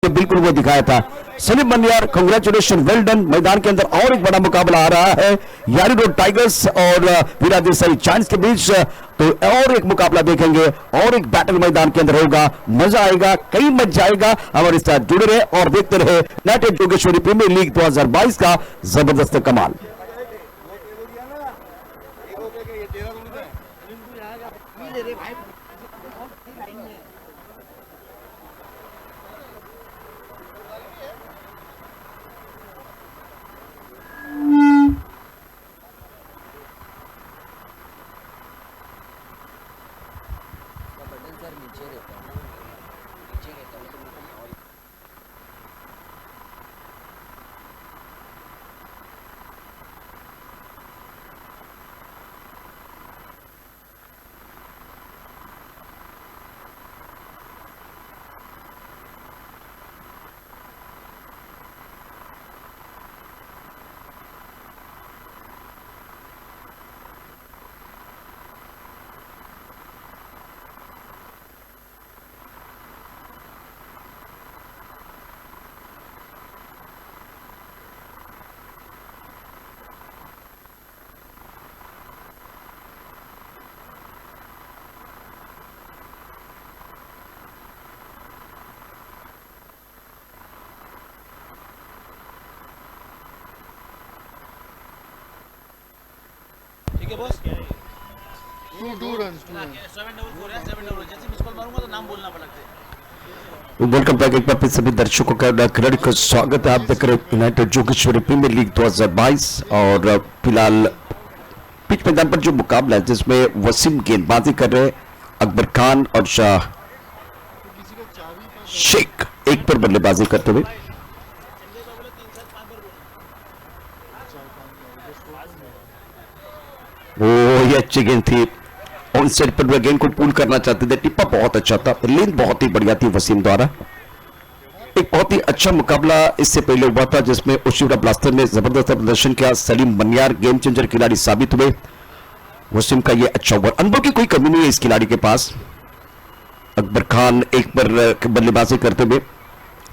बिल्कुल वो दिखाया था। Salim Baniyar, congratulation, well done. मैदान के अंदर और एक बड़ा मुकाबला आ रहा है यारी रोड टाइगर्स और वीरा देसाई जायंट्स के बीच। तो और एक मुकाबला देखेंगे और एक बैटल मैदान के अंदर होगा, मजा आएगा, कई मच जाएगा। हमारे साथ जुड़े रहे और देखते रहे यूनाइटेड जोगेश्वरी प्रीमियर लीग 2022 का जबरदस्त कमाल। ठीक है बॉस, 2 रन्स 7/4 है। 7/4 जैसे मिस कॉल मारूंगा तो नाम बोलना पड़ता है। वेलकम बैक एक बार फिर सभी दर्शकों का क्रेडिट का स्वागत है। आप देख रहे यूनाइटेड जोगेश्वरी प्रीमियर लीग 2022 और फिलहाल पिच मैदान पर जो मुकाबला है जिसमें वसीम गेंदबाजी कर रहे, अकबर खान और शेख एक पर बल्लेबाजी करते हुए। ये अच्छी गेंद थी, ऑन साइड पर गेंद को पुल करना चाहते थे, टिप्पा बहुत अच्छा था, लेंथ बहुत ही बढ़िया थी वसीम द्वारा। एक बहुत ही अच्छा मुकाबला इससे पहले हुआ था जिसमें उशिवरा ब्लास्टर ने जबरदस्त प्रदर्शन किया। सलीम बनियार गेम चेंजर खिलाड़ी साबित हुए। वसीम का ये अच्छा ओवर, अनुभव की कोई कमी नहीं है इस खिलाड़ी के पास। अकबर खान एक पर बल्लेबाजी करते हुए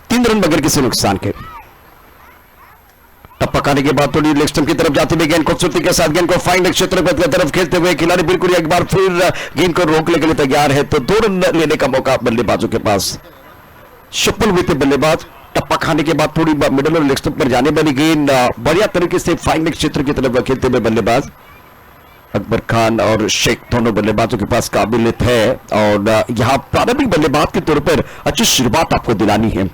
3 रन बगैर किसी नुकसान के। टप्पा खाने के बाद थोड़ी लेग स्टंप की तरफ जाते हुए गेंद खूबसूरती के साथ गेंद को फाइन क्षेत्र की तरफ खेलते हुए खिलाड़ी बिल्कुल एक बार फिर गेंद को रोकने के लिए तैयार है। तो 2 रन लेने का मौका बल्लेबाजों के पास। सफल हुए थे बल्लेबाज। टप्पा खाने के बाद थोड़ी मिडल और लेग स्टंप पर जाने वाली गेंद बढ़िया तरीके से फाइन क्षेत्र की तरफ खेलते हुए बल्लेबाज अकबर खान और शेख दोनों बल्लेबाजों के पास काबिलियत है और यहां प्रारंभिक बल्लेबाज के तौर पर अच्छी शुरुआत आपको दिलानी है।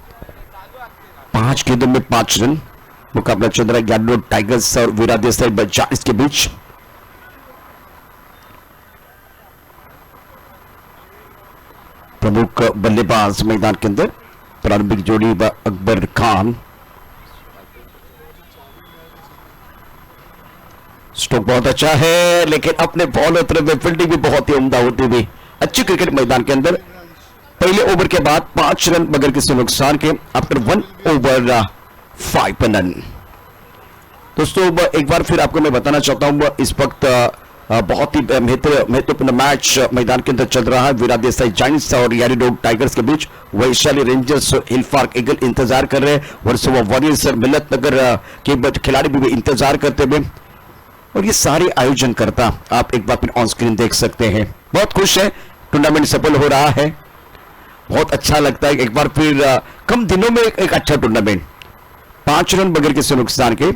5 गेंदों में 5 रन। मुकाबला चल रहा है यारी रोड टाइगर्स और वीरा देसाई जायंट्स के बीच। प्रमुख बल्लेबाज मैदान के अंदर प्रारंभिक जोड़ी अकबर खान। स्ट्रोक बहुत अच्छा है लेकिन अपने बॉल और तरफ फील्डिंग भी बहुत ही उम्दा होती हुई अच्छी क्रिकेट मैदान के अंदर। पहले ओवर के बाद 5 रन बगैर किसी नुकसान के आफ्टर 1 ओवर 5 रन। दोस्तों एक बार फिर आपको मैं बताना चाहता हूं इस वक्त बहुत ही महत्वपूर्ण मैच मैदान के अंदर चल रहा है वीरा देसाई जायंट्स और यारी रोड टाइगर्स के बीच। वैशाली रेंजर्स हिलफार्क ईगल इंतजार कर रहे हैं, वर्सोवा वॉरियर्स और मिल्लत नगर के खिलाड़ी भी इंतजार करते हुए। और ये सारे आयोजन करता आप एक बार फिर ऑन स्क्रीन देख सकते हैं। बहुत खुश है, टूर्नामेंट सफल हो रहा है, बहुत अच्छा लगता है। एक बार फिर कम दिनों में एक अच्छा टूर्नामेंट। 5 रन बगैर किसी नुकसान के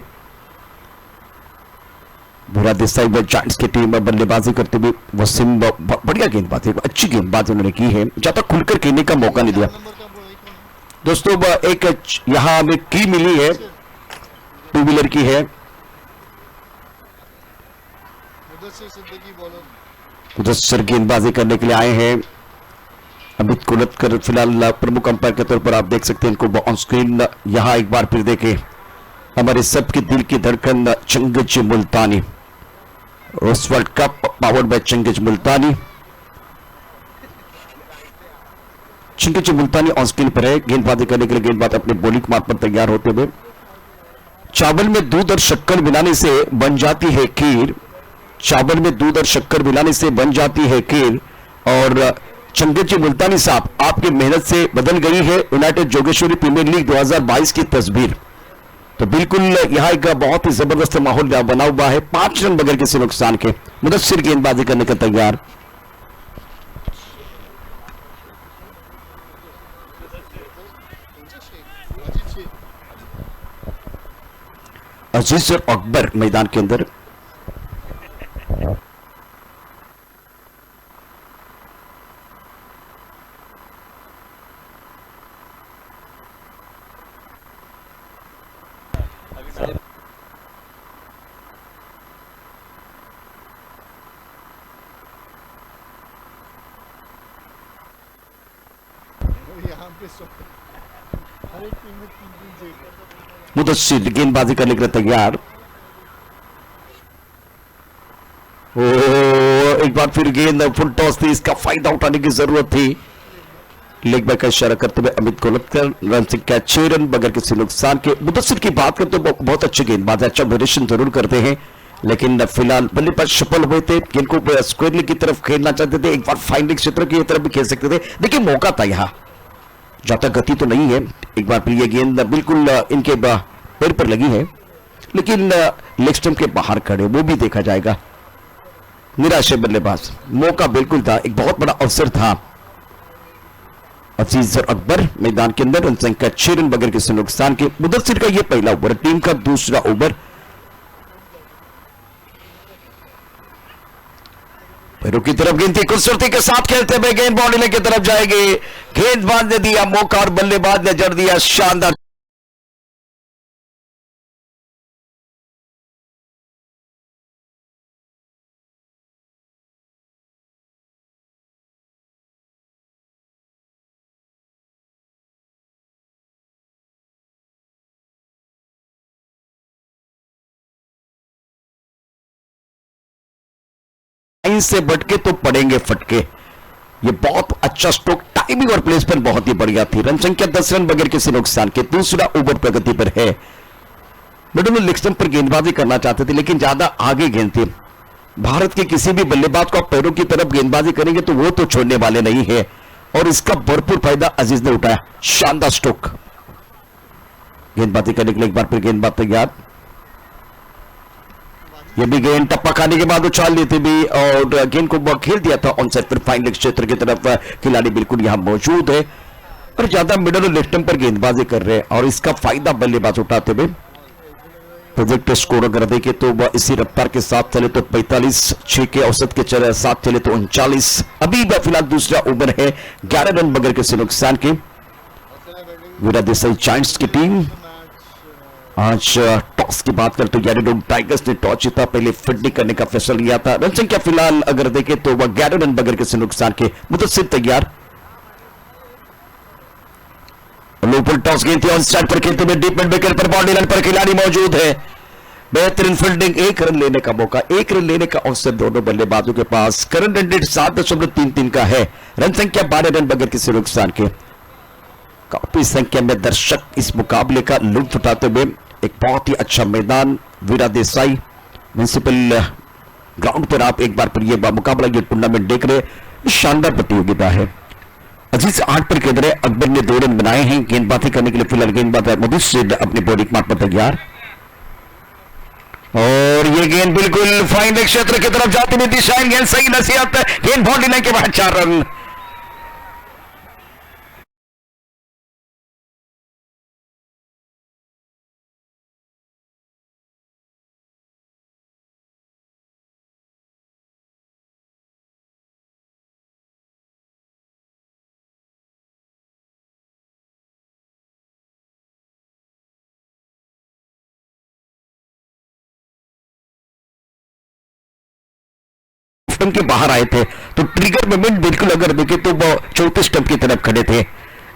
वीरा देसाई जायंट्स की टीम में बल्लेबाजी करते हुए वसीम बढ़िया गेंदबाजी, अच्छी गेंदबाजी उन्होंने की है, ज्यादा खुलकर खेलने का मौका नहीं दिया। दोस्तों एक यहां हमें की मिली है, 2 व्हीलर की है। मुदस्सिर गेंदबाजी करने के लिए आए हैं। अमित कुलतकर फिलहाल प्रमुख अंपायर के तौर पर आप देख सकते हैं इनको ऑन स्क्रीन। यहां एक बार फिर देखें हमारे सबके दिल की धड़कन चंगेज मुल्तानी, उस world cup powered by Changez Multani. Changez Multani on screen पर है, गेंदबाजी करने के लिए गेंदबाज अपने बॉलिंग मार्ग पर तैयार होते हुए। चावल में दूध और शक्कर मिलाने से बन जाती है खीर, चावल में दूध और शक्कर मिलाने से बन जाती है खीर, और चंदेजी मुल्तानी साहब, आपकी मेहनत से बदल गई है यूनाइटेड जोगेश्वरी प्रीमियर लीग 2022 की तस्वीर। तो बिल्कुल यहां एक बहुत ही जबरदस्त माहौल बना हुआ है। 5 रन बगैर किसी नुकसान के मुदस्सिर गेंदबाजी करने का तैयार। अजीज और अकबर मैदान के अंदर। मुदस्सिर गेंदबाजी करने के लिए तैयार। एक बार फिर गेंद फुल टॉस थी, इसका फायदा उठाने की जरूरत थी। लेग बैक का इशारा करते हुए अमित कोलतकर, रन संख्या 6 रन बगैर किसी नुकसान के। मुदस्सिर की बात करते तो बहुत अच्छे गेंदबाज, अच्छा वेरिएशन जरूर करते हैं, लेकिन फिलहाल बल्लेबाज सफल हुए थे। गेंद को स्क्वायरली की तरफ खेलना चाहते थे, एक बार फाइन लेग क्षेत्र की तरफ भी खेल सकते थे। देखिए मौका था यहां, ज्यादा गति तो नहीं है। एक बार फिर ये गेंद बिल्कुल इनके पैर पर लगी है, लेकिन लेग स्टंप के बाहर खड़े, वो भी देखा जाएगा। निराश है बल्लेबाज, मौका बिल्कुल था, एक बहुत बड़ा अवसर था। अजीज और अकबर मैदान के अंदर, रन संख्या 6 रन बगैर किसी नुकसान के। मुदस्सिर का यह पहला ओवर, टीम का दूसरा ओवर। पैरों की तरफ गेंद की खूबसूरती के साथ खेलते हुए गेंद बाउंड्री लाइन की तरफ जाएगी। गेंदबाज ने दिया मौका और बल्लेबाज ने जड़ दिया शानदार। से भटके तो पड़ेंगे फटके। ये बहुत अच्छा स्ट्रोक, टाइमिंग और प्लेसमेंट बहुत ही बढ़िया थी। रन संख्या 10 रन बगैर किसी नुकसान के। दूसरा ओवर प्रगति पर है। मिडल लेग स्टंप पर गेंदबाजी करना चाहते थे, लेकिन ज्यादा आगे गेंद थी। भारत के किसी भी बल्लेबाज को आप पैरों की तरफ गेंदबाजी करेंगे तो वो तो छोड़ने वाले नहीं है, और इसका भरपूर फायदा अजीज ने उठाया। शानदार स्ट्रोक। गेंदबाजी करने के लिए एक बार फिर गेंदबाज तैयार। ये भी गेंद टप्पा खाने के बाद उछाल लेते भी और गेंद को खेल दिया था ऑन साइड पर फाइन लेग क्षेत्र की तरफ। खिलाड़ी बिल्कुल यहां मौजूद है और ज्यादा मिडल और लेग स्टंप पर गेंदबाजी कर रहे हैं, और इसका फायदा बल्लेबाज उठाते हुए। प्रोजेक्ट स्कोर अगर देखें तो वह इसी रफ्तार के साथ चले तो 45, 6 के औसत के साथ चले तो 39। अभी फिलहाल दूसरा ओवर है, 11 रन बगैर किसी नुकसान के। वीरा देसाई जायंट्स की टीम आज टॉस की बात करते तो यैरेडोन टाइगर्स ने टॉस जीता, पहले फील्डिंग करने का फैसला लिया था। रन संख्या फिलहाल अगर देखें तो वह 11 रन बगैर किसी नुकसान के। मुदस्सिर तैयार। लोपुल टॉस गेंद थी ऑन स्ट्राइक पर खेलते हुए डीप मिड विकेट पर बाउंड्री लाइन पर खिलाड़ी मौजूद है। बेहतरीन फील्डिंग, 1 रन लेने का मौका, 1 रन लेने का अवसर दोनों बल्लेबाजों के पास। करंट रन रेट 7.33 का है। रन संख्या 12 रन बगैर किसी नुकसान के। काफी संख्या में दर्शक इस मुकाबले का लुत्फ उठाते हुए। एक बहुत ही अच्छा मैदान वीरा देसाई म्युनिसिपल ग्राउंड पर आप एक बार फिर ये मुकाबला, ये टूर्नामेंट देख रहे। शानदार प्रतियोगिता है। अजीज 8 पर खेल रहे, अकबर ने 2 रन बनाए हैं। गेंदबाजी करने के लिए फिलहाल गेंदबाज मुदस्सिर अपने बॉडी मार्क पर तैयार, और ये गेंद बिल्कुल फाइन लेग क्षेत्र की तरफ जाती हुई दिशा। गेंद सही नसीहत, गेंद बाउंड्री लाइन के बाहर 4 रन। स्टंप के बाहर आए थे तो ट्रिगर मोमेंट बिल्कुल अगर देखें तो वो चौथे स्टंप की तरफ खड़े थे,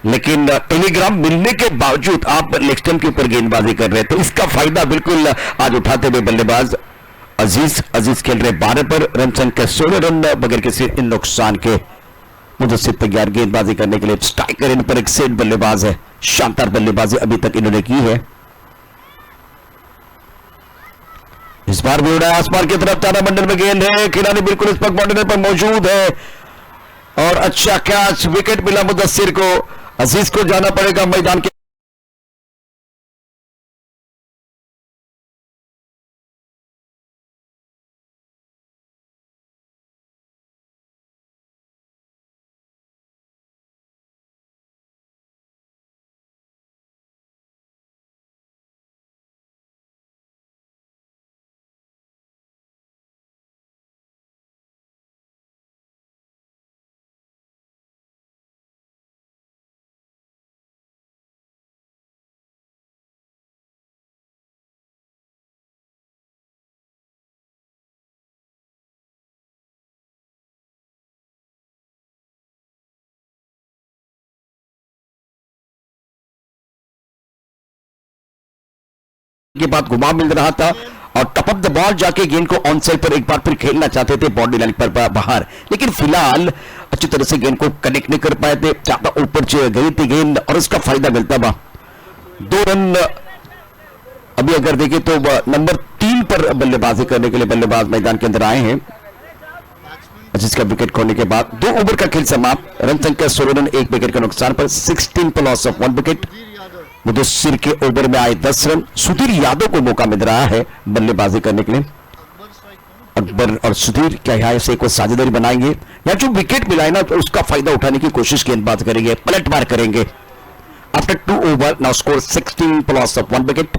लेकिन टेलीग्राम मिलने के बावजूद आप लेग स्टंप के ऊपर गेंदबाजी कर रहे थे। इसका फायदा बिल्कुल आज उठाते हुए बल्लेबाज अजीज खेल रहे 12 पर। रन संख्या 16 रन बगैर किसी नुकसान के। मुदस्सिर तैयार गेंदबाजी करने के लिए। स्ट्राइकर इन पर एक सेट बल्लेबाज है। शानदार बल्लेबाजी अभी तक इन्होंने की है। इस बार भी उड़ा आसमान की तरफ, तारामंडल में गेंद है। खिलाड़ी बिल्कुल इस पर बाउंड्री पर मौजूद है। और अच्छा कैच, विकेट मिला मुदस्सिर को। अजीज को जाना पड़ेगा मैदान के बाद घुमा मिल रहा था और टप अप द बॉल जाके गेंद को ऑन साइड पर एक बार फिर खेलना चाहते थे बाउंड्री लाइन पर बाहर, लेकिन फिलहाल अच्छी तरह से गेंद को कनेक्ट नहीं कर पाए थे। ज्यादा ऊपर गई थी गेंद और उसका फायदा मिलता था। 2 रन अभी अगर देखें तो नंबर 3 पर बल्लेबाजी करने के लिए बल्लेबाज मैदान के अंदर आए हैं, जिसका विकेट खोने के बाद 2 ओवर का खेल समाप्त। रन संख्या 16 रन, 1 विकेट के नुकसान पर 16 पर लॉस ऑफ 1 विकेट। मुदस्सिर के ओवर में आए 10 रन। सुधीर यादव को मौका मिल रहा है बल्लेबाजी करने के लिए। अकबर और सुधीर क्या यहाँ से कोई साझेदारी बनाएंगे या जो विकेट मिला है ना तो उसका फायदा उठाने की कोशिश गेंदबाज करेंगे, पलटवार करेंगे। आफ्टर 2 ओवर नाउ स्कोर 16 पर लॉस ऑफ 1 विकेट।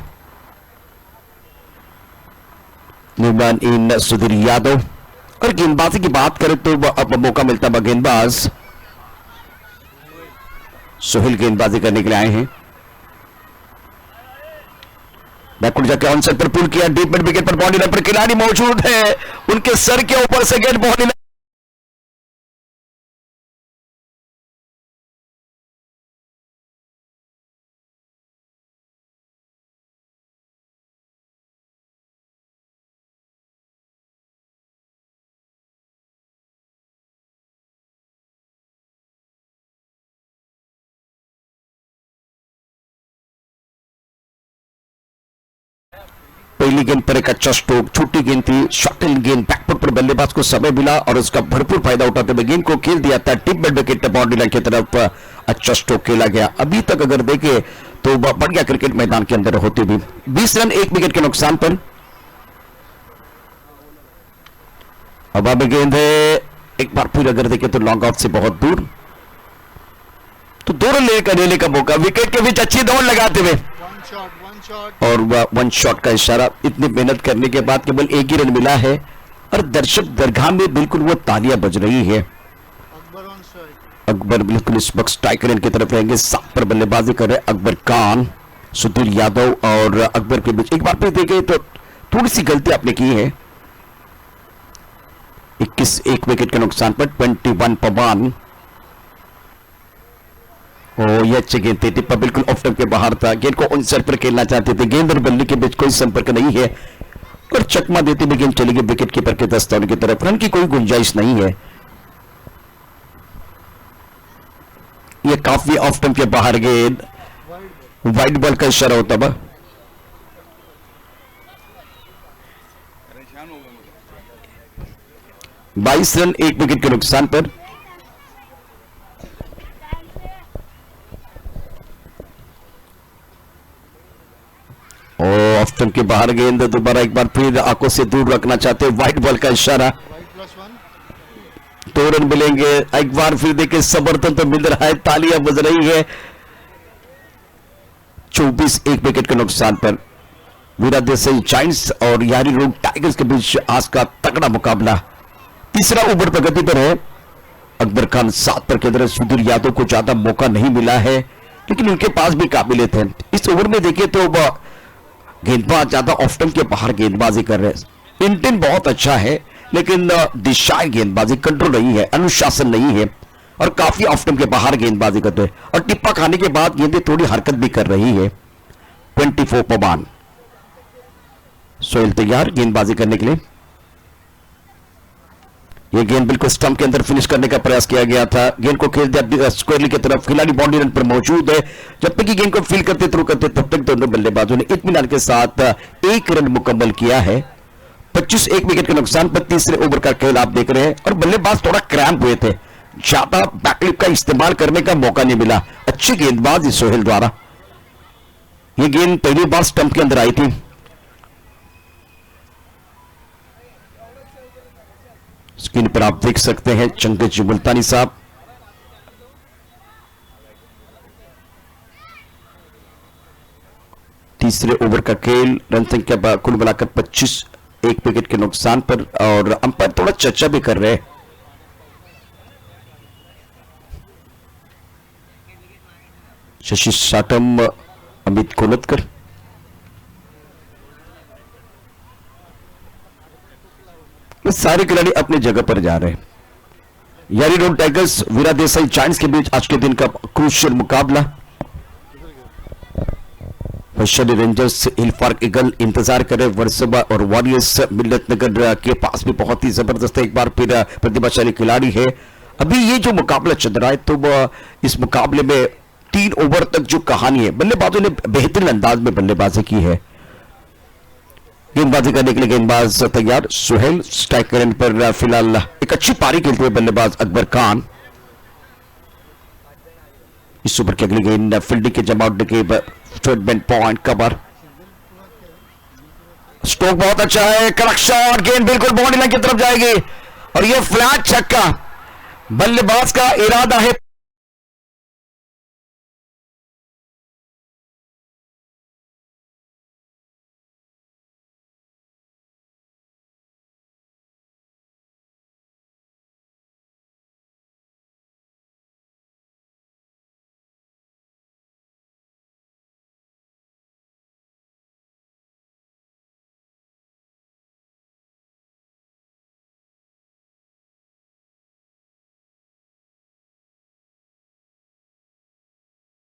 निर्माण इन सुधीर यादव। और गेंदबाजी की बात करें तो अब मौका मिलता है गेंदबाज सोहेल गेंदबाजी करने के लिए आए हैं। बैकवर्ड जाके ऑन साइड पर पुल किया, डीप मिड विकेट पर बाउंड्री लाइन पर खिलाड़ी मौजूद है, उनके सर के ऊपर से गेंद बाउंड्री लाइन पहली गेंद पर एक अच्छा स्ट्रोक, छोटी गेंद थी, शॉर्टल गेंद, बैकफुट पर बल्लेबाज को समय मिला और उसका भरपूर फायदा उठाते हुए गेंद को खेल दिया था tip mid wicket boundary line की तरफ। अच्छा स्ट्रोक खेला गया। अभी तक अगर देखे तो बढ़िया क्रिकेट मैदान के अंदर होती हुई 20 रन, 1 विकेट के नुकसान पर। हवा में गेंद है, एक बार फिर अगर देखे तो लॉन्ग ऑफ से बहुत दूर, तो 2 रन लेने का मौका, विकेट के बीच अच्छी दौड़ लगाते हुए और 1 शॉट का इशारा। इतनी मेहनत करने के बाद केवल 1 ही रन मिला है और दर्शक दरगाह में बिल्कुल वो तालियां बज रही है। अकबर बिल्कुल इस वक्त स्ट्राइक रेंज की तरफ रहेंगे। 7 पर बल्लेबाजी कर रहे अकबर खान, सुधीर यादव और अकबर के बीच एक बार फिर देखे तो थोड़ी सी गलती आपने की है। 21 1 विकेट के नुकसान पर 21 पवन। ये अच्छी गेंद थी, टिप्पा बिल्कुल ऑफ स्टंप के बाहर था। गेंद को ऑन साइड पर खेलना चाहते थे, गेंद और बल्ले के बीच कोई संपर्क नहीं है और चकमा देते हुए गेंद चली गई विकेट कीपर के दस्ताने की तरफ। रन की कोई गुंजाइश नहीं है। ये काफी ऑफ स्टंप के बाहर गेंद, वाइड बॉल का इशारा होता था। बाईस रन, 1 विकेट के नुकसान पर। ऑफ स्टंप के बाहर गेंद, दोबारा एक बार फिर आंखों से दूर रखना चाहते, वाइड बॉल का इशारा। 2 रन मिलेंगे। एक बार फिर देखिए समर्थन तो मिल रहा है, तालियां बज रही है। 24 1 विकेट के नुकसान पर। वीरा देसाई जायंट्स और यारी रोग टाइगर्स के बीच आज का तगड़ा मुकाबला। तीसरा ओवर प्रगति पर है। अकबर खान 7 पर केंद्र। सुधीर यादव को ज्यादा मौका नहीं मिला है लेकिन उनके पास भी काबिलियत है। इस ओवर में देखिए तो गेंदबाज ज्यादा ऑफ स्टंप के बाहर गेंदबाजी कर रहे हैं। इंटेंट बहुत अच्छा है लेकिन दिशाएं गेंदबाजी कंट्रोल नहीं है, अनुशासन नहीं है और काफी ऑफ स्टंप के बाहर गेंदबाजी करते हैं और टिप्पा खाने के बाद गेंदें थोड़ी हरकत भी कर रही है। 24 पवन। सोहेल तैयार गेंदबाजी करने के लिए। यह गेंद बिल्कुल स्टंप के अंदर फिनिश करने का प्रयास किया गया था। गेंद को खेल दिया स्क्वायरली की तरफ, खिलाड़ी बाउंड्री लाइन पर मौजूद है। जब तक कि गेंद को फील करते थ्रो करते तब तक दोनों बल्लेबाजों ने इत्मीनान के साथ 1 रन मुकम्मल किया है। 25 1 विकेट के नुकसान पर तीसरे ओवर का खेल आप देख रहे हैं और बल्लेबाज थोड़ा क्रैम्प हुए थे, ज्यादा बैकलिप का इस्तेमाल करने का मौका नहीं मिला। अच्छी गेंदबाज सोहेल द्वारा। यह गेंद पहली बार स्टंप के अंदर आई थी। स्क्रीन पर आप देख सकते हैं चंगेज मुल्तानी साहब। तीसरे ओवर का खेल, रन संख्या कुल मिलाकर 25, 1 विकेट के नुकसान पर, और अंपायर थोड़ा चर्चा भी कर रहे हैं। शशि साटम, अमित कोलतकर। ये सारे खिलाड़ी अपनी जगह पर जा रहे हैं। यारी रोड टाइगर्स वीरा देसाई जायंट्स के बीच आज के दिन का क्रूशियल मुकाबला। वैशाली रेंजर्स हिलफार्क ईगल इंतजार करे। वर्सोवा और वॉरियर्स मिल्लत नगर के पास भी बहुत ही जबरदस्त एक बार फिर प्रतिभाशाली खिलाड़ी है। अभी ये जो मुकाबला चल रहा है, तो इस मुकाबले में 3 ओवर तक जो कहानी है, बल्लेबाजों ने बेहतरीन अंदाज में बल्लेबाजी की है। गेंदबाजी करने के लिए गेंदबाज तैयार। सुहेल स्ट्राइक एंड पर फिलहाल एक अच्छी पारी खेलते हुए बल्लेबाज अकबर खान। इस ओवर की अगली गेंद फील्डिंग के जमावट के पॉइंट कवर। स्ट्रोक बहुत अच्छा है, कड़क शॉट, गेंद बिल्कुल बाउंड्री लाइन की तरफ जाएगी और यह फ्लैट छक्का। बल्लेबाज का इरादा है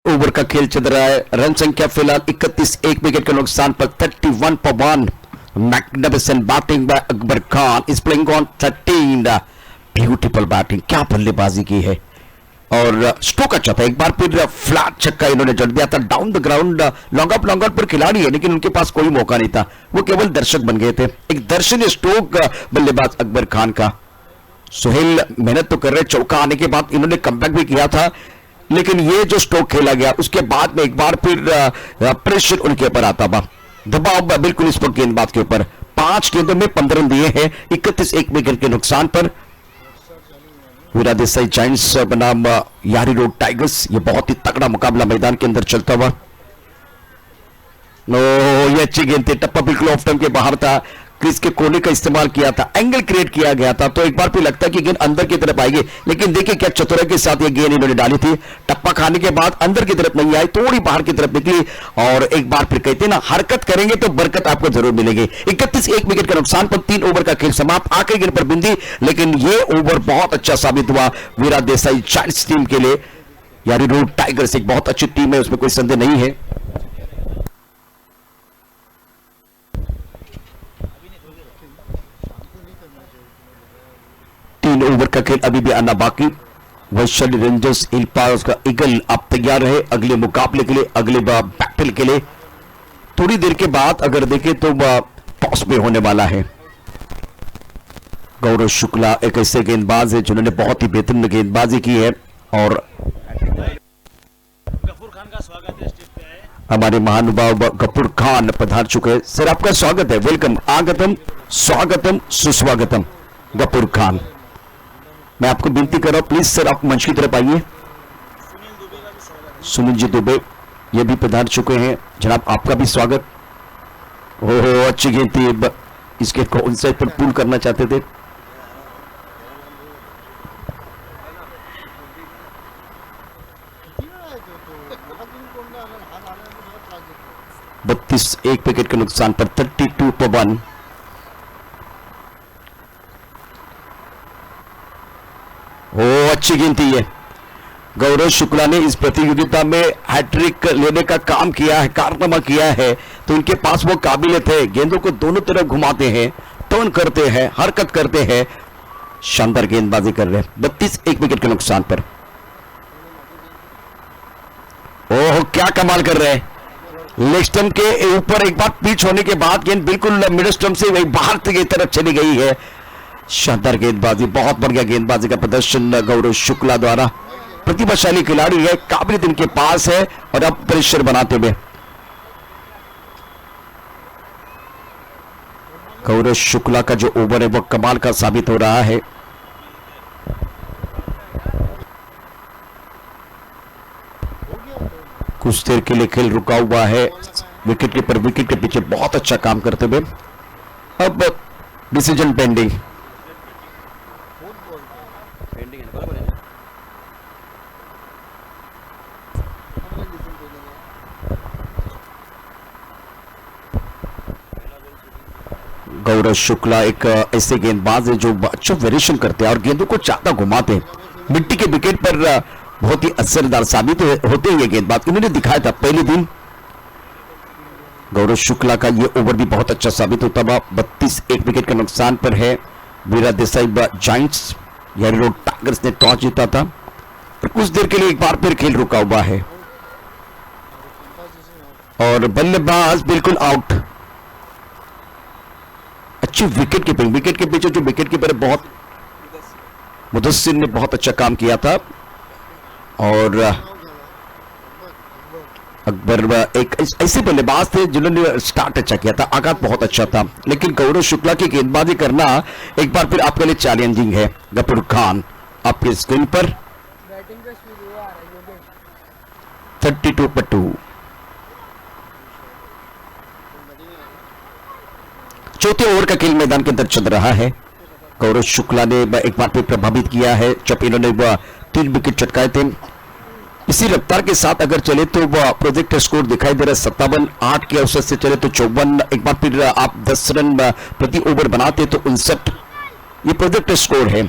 ओवर का खेल चल रहा है। रन संख्या फिलहाल 31, 1 विकेट के नुकसान पर 31 पर 1। Magnificent batting bye Akbar Khan is playing on 13। Beautiful batting, क्या बल्लेबाजी की है। और स्ट्रोक अच्छा था, एक बार फिर फ्लैट छक्का इन्होंने जड़ दिया था। Down the ground long up पर खिलाड़ी है, लेकिन उनके पास कोई मौका नहीं था, वो केवल दर्शक बन गए थे। एक दर्शनीय स्ट्रोक बल्लेबाज अकबर खान का। सुहेल मेहनत तो कर रहे, चौका आने के बाद इन्होंने कमबैक भी किया था, लेकिन ये जो स्ट्रोक खेला गया उसके बाद में एक बार फिर प्रेशर उनके ऊपर आता था, दबाव बिल्कुल इस पर गेंदबाज के ऊपर। 5 गेंदों में 15 रन दिए हैं, 31, 1 विकेट के नुकसान पर। वीरा देसाई जायंट्स बनाम यारी रोड टाइगर्स, ये बहुत ही तगड़ा मुकाबला मैदान के अंदर चलता हुआ। नो, ये अच्छी गेंद थी, टप्पा बिल्कुल ऑफ टाइम के बाहर था। क्रीज के कोने का इस्तेमाल किया था, एंगल क्रिएट किया गया था, तो एक बार फिर लगता है कि गेंद अंदर की तरफ आएगी, लेकिन देखिए क्या चतुराई के साथ ये गेंद इन्होंने डाली थी। टप्पा खाने के बाद अंदर की तरफ नहीं आई, थोड़ी बाहर की तरफ निकली, और एक बार फिर कहते हैं ना, हरकत करेंगे तो बरकत आपको जरूर मिलेगी। 31, 1 विकेट के नुकसान पर 3 ओवर का खेल समाप्त। आखिरी गेंद पर बिंदी, लेकिन ये ओवर बहुत अच्छा साबित हुआ वीरा देसाई जायंट्स टीम के लिए। यारी रोड टाइगर्स एक बहुत अच्छी टीम है, उसमें कोई संदेह नहीं है। ओवर का खेल अभी भी आना बाकी। वैशाली रेंजर्स हिलफार्क का ईगल आप तैयार रहे अगले मुकाबले के लिए, अगले बैटल के लिए। थोड़ी देर के बाद अगर देखें तो टॉस में होने वाला है। गौरव शुक्ला एक ऐसे गेंदबाज है जिन्होंने बहुत ही बेहतरीन गेंदबाजी की है, और गफूर खान का स्वागत है, स्टेज पे आए। हमारे महानुभाव गफूर खान पधार चुके हैं। सर आपका स्वागत है, वेलकम, आगतम, स्वागतम, सुस्वागतम। गफूर खान, मैं आपको विनती कर रहा हूं, प्लीज सर आप मंच की तरफ आइए। सुनील जी दुबे ये भी पधार चुके हैं, जनाब आपका भी स्वागत। ओहो अच्छी गेंद थी, इसके कौन से पर पुल करना चाहते थे। बत्तीस 1 विकेट के नुकसान पर 32 पर 1। ओ अच्छी गेंद थी ये। गौरव शुक्ला ने इस प्रतियोगिता में हैट्रिक लेने का काम किया है, कारनामा किया है, तो इनके पास वो काबिलियत है। गेंदों को दोनों तरफ घुमाते हैं, टर्न करते हैं, हरकत करते हैं, शानदार गेंदबाजी कर रहे हैं। 32 1 विकेट के नुकसान पर। ओह क्या कमाल कर रहे हैं। लेग स्टंप के ऊपर एक बार पिच होने के बाद गेंद बिल्कुल मिड स्टंप से वही बाहर की तरफ चली गई है। शानदार गेंदबाजी, बहुत बढ़िया गेंदबाजी का प्रदर्शन गौरव शुक्ला द्वारा। प्रतिभाशाली खिलाड़ी है, काबिलियत इनके पास है और अब प्रेशर बनाते हुए गौरव शुक्ला का जो ओवर है वो कमाल का साबित हो रहा है। कुछ देर के लिए खेल रुका हुआ है, विकेट कीपर विकेट के पीछे बहुत अच्छा काम करते हुए। अब डिसीजन पेंडिंग। गौरव शुक्ला एक ऐसे गेंदबाज है जो अच्छा वेरिएशन करते हैं और गेंदों को ज्यादा घुमाते हैं। मिट्टी के विकेट पर बहुत ही असरदार साबित होते हैं ये गेंदबाज। उन्होंने दिखाया था पहले दिन। गौरव शुक्ला का ये ओवर भी बहुत अच्छा साबित होता हुआ। 32 एक विकेट का नुकसान पर है। वीरा देसाई जायंट्स यानी रोड टाइगर्स ने टॉस जीता था और कुछ देर के लिए एक बार फिर खेल रुका हुआ है और बल्लेबाज बिल्कुल आउट। अच्छी विकेट कीपिंग, विकेट के पीछे जो विकेट कीपर है बहुत मुदस्सिर ने बहुत अच्छा काम किया था और अकबर एक ऐसे बल्लेबाज थे जिन्होंने स्टार्ट अच्छा किया था, आगाज बहुत अच्छा था, लेकिन गौरव शुक्ला की गेंदबाजी करना एक बार फिर आपके लिए चैलेंजिंग है। गफूर खान आपके स्क्रीन पर 32 पर 2। चौथे ओवर का खेल मैदान के अंदर चल रहा है। गौरव शुक्ला ने एक बार फिर प्रभावित किया है जब इन्होंने 3 विकेट चटकाए थे। इसी रफ्तार के साथ अगर चले तो प्रोजेक्ट स्कोर दिखाई दे रहा है 57, 8 के औसत से चले तो 54। एक बार फिर आप 10 रन प्रति ओवर बनाते तो 59, ये प्रोजेक्ट स्कोर है।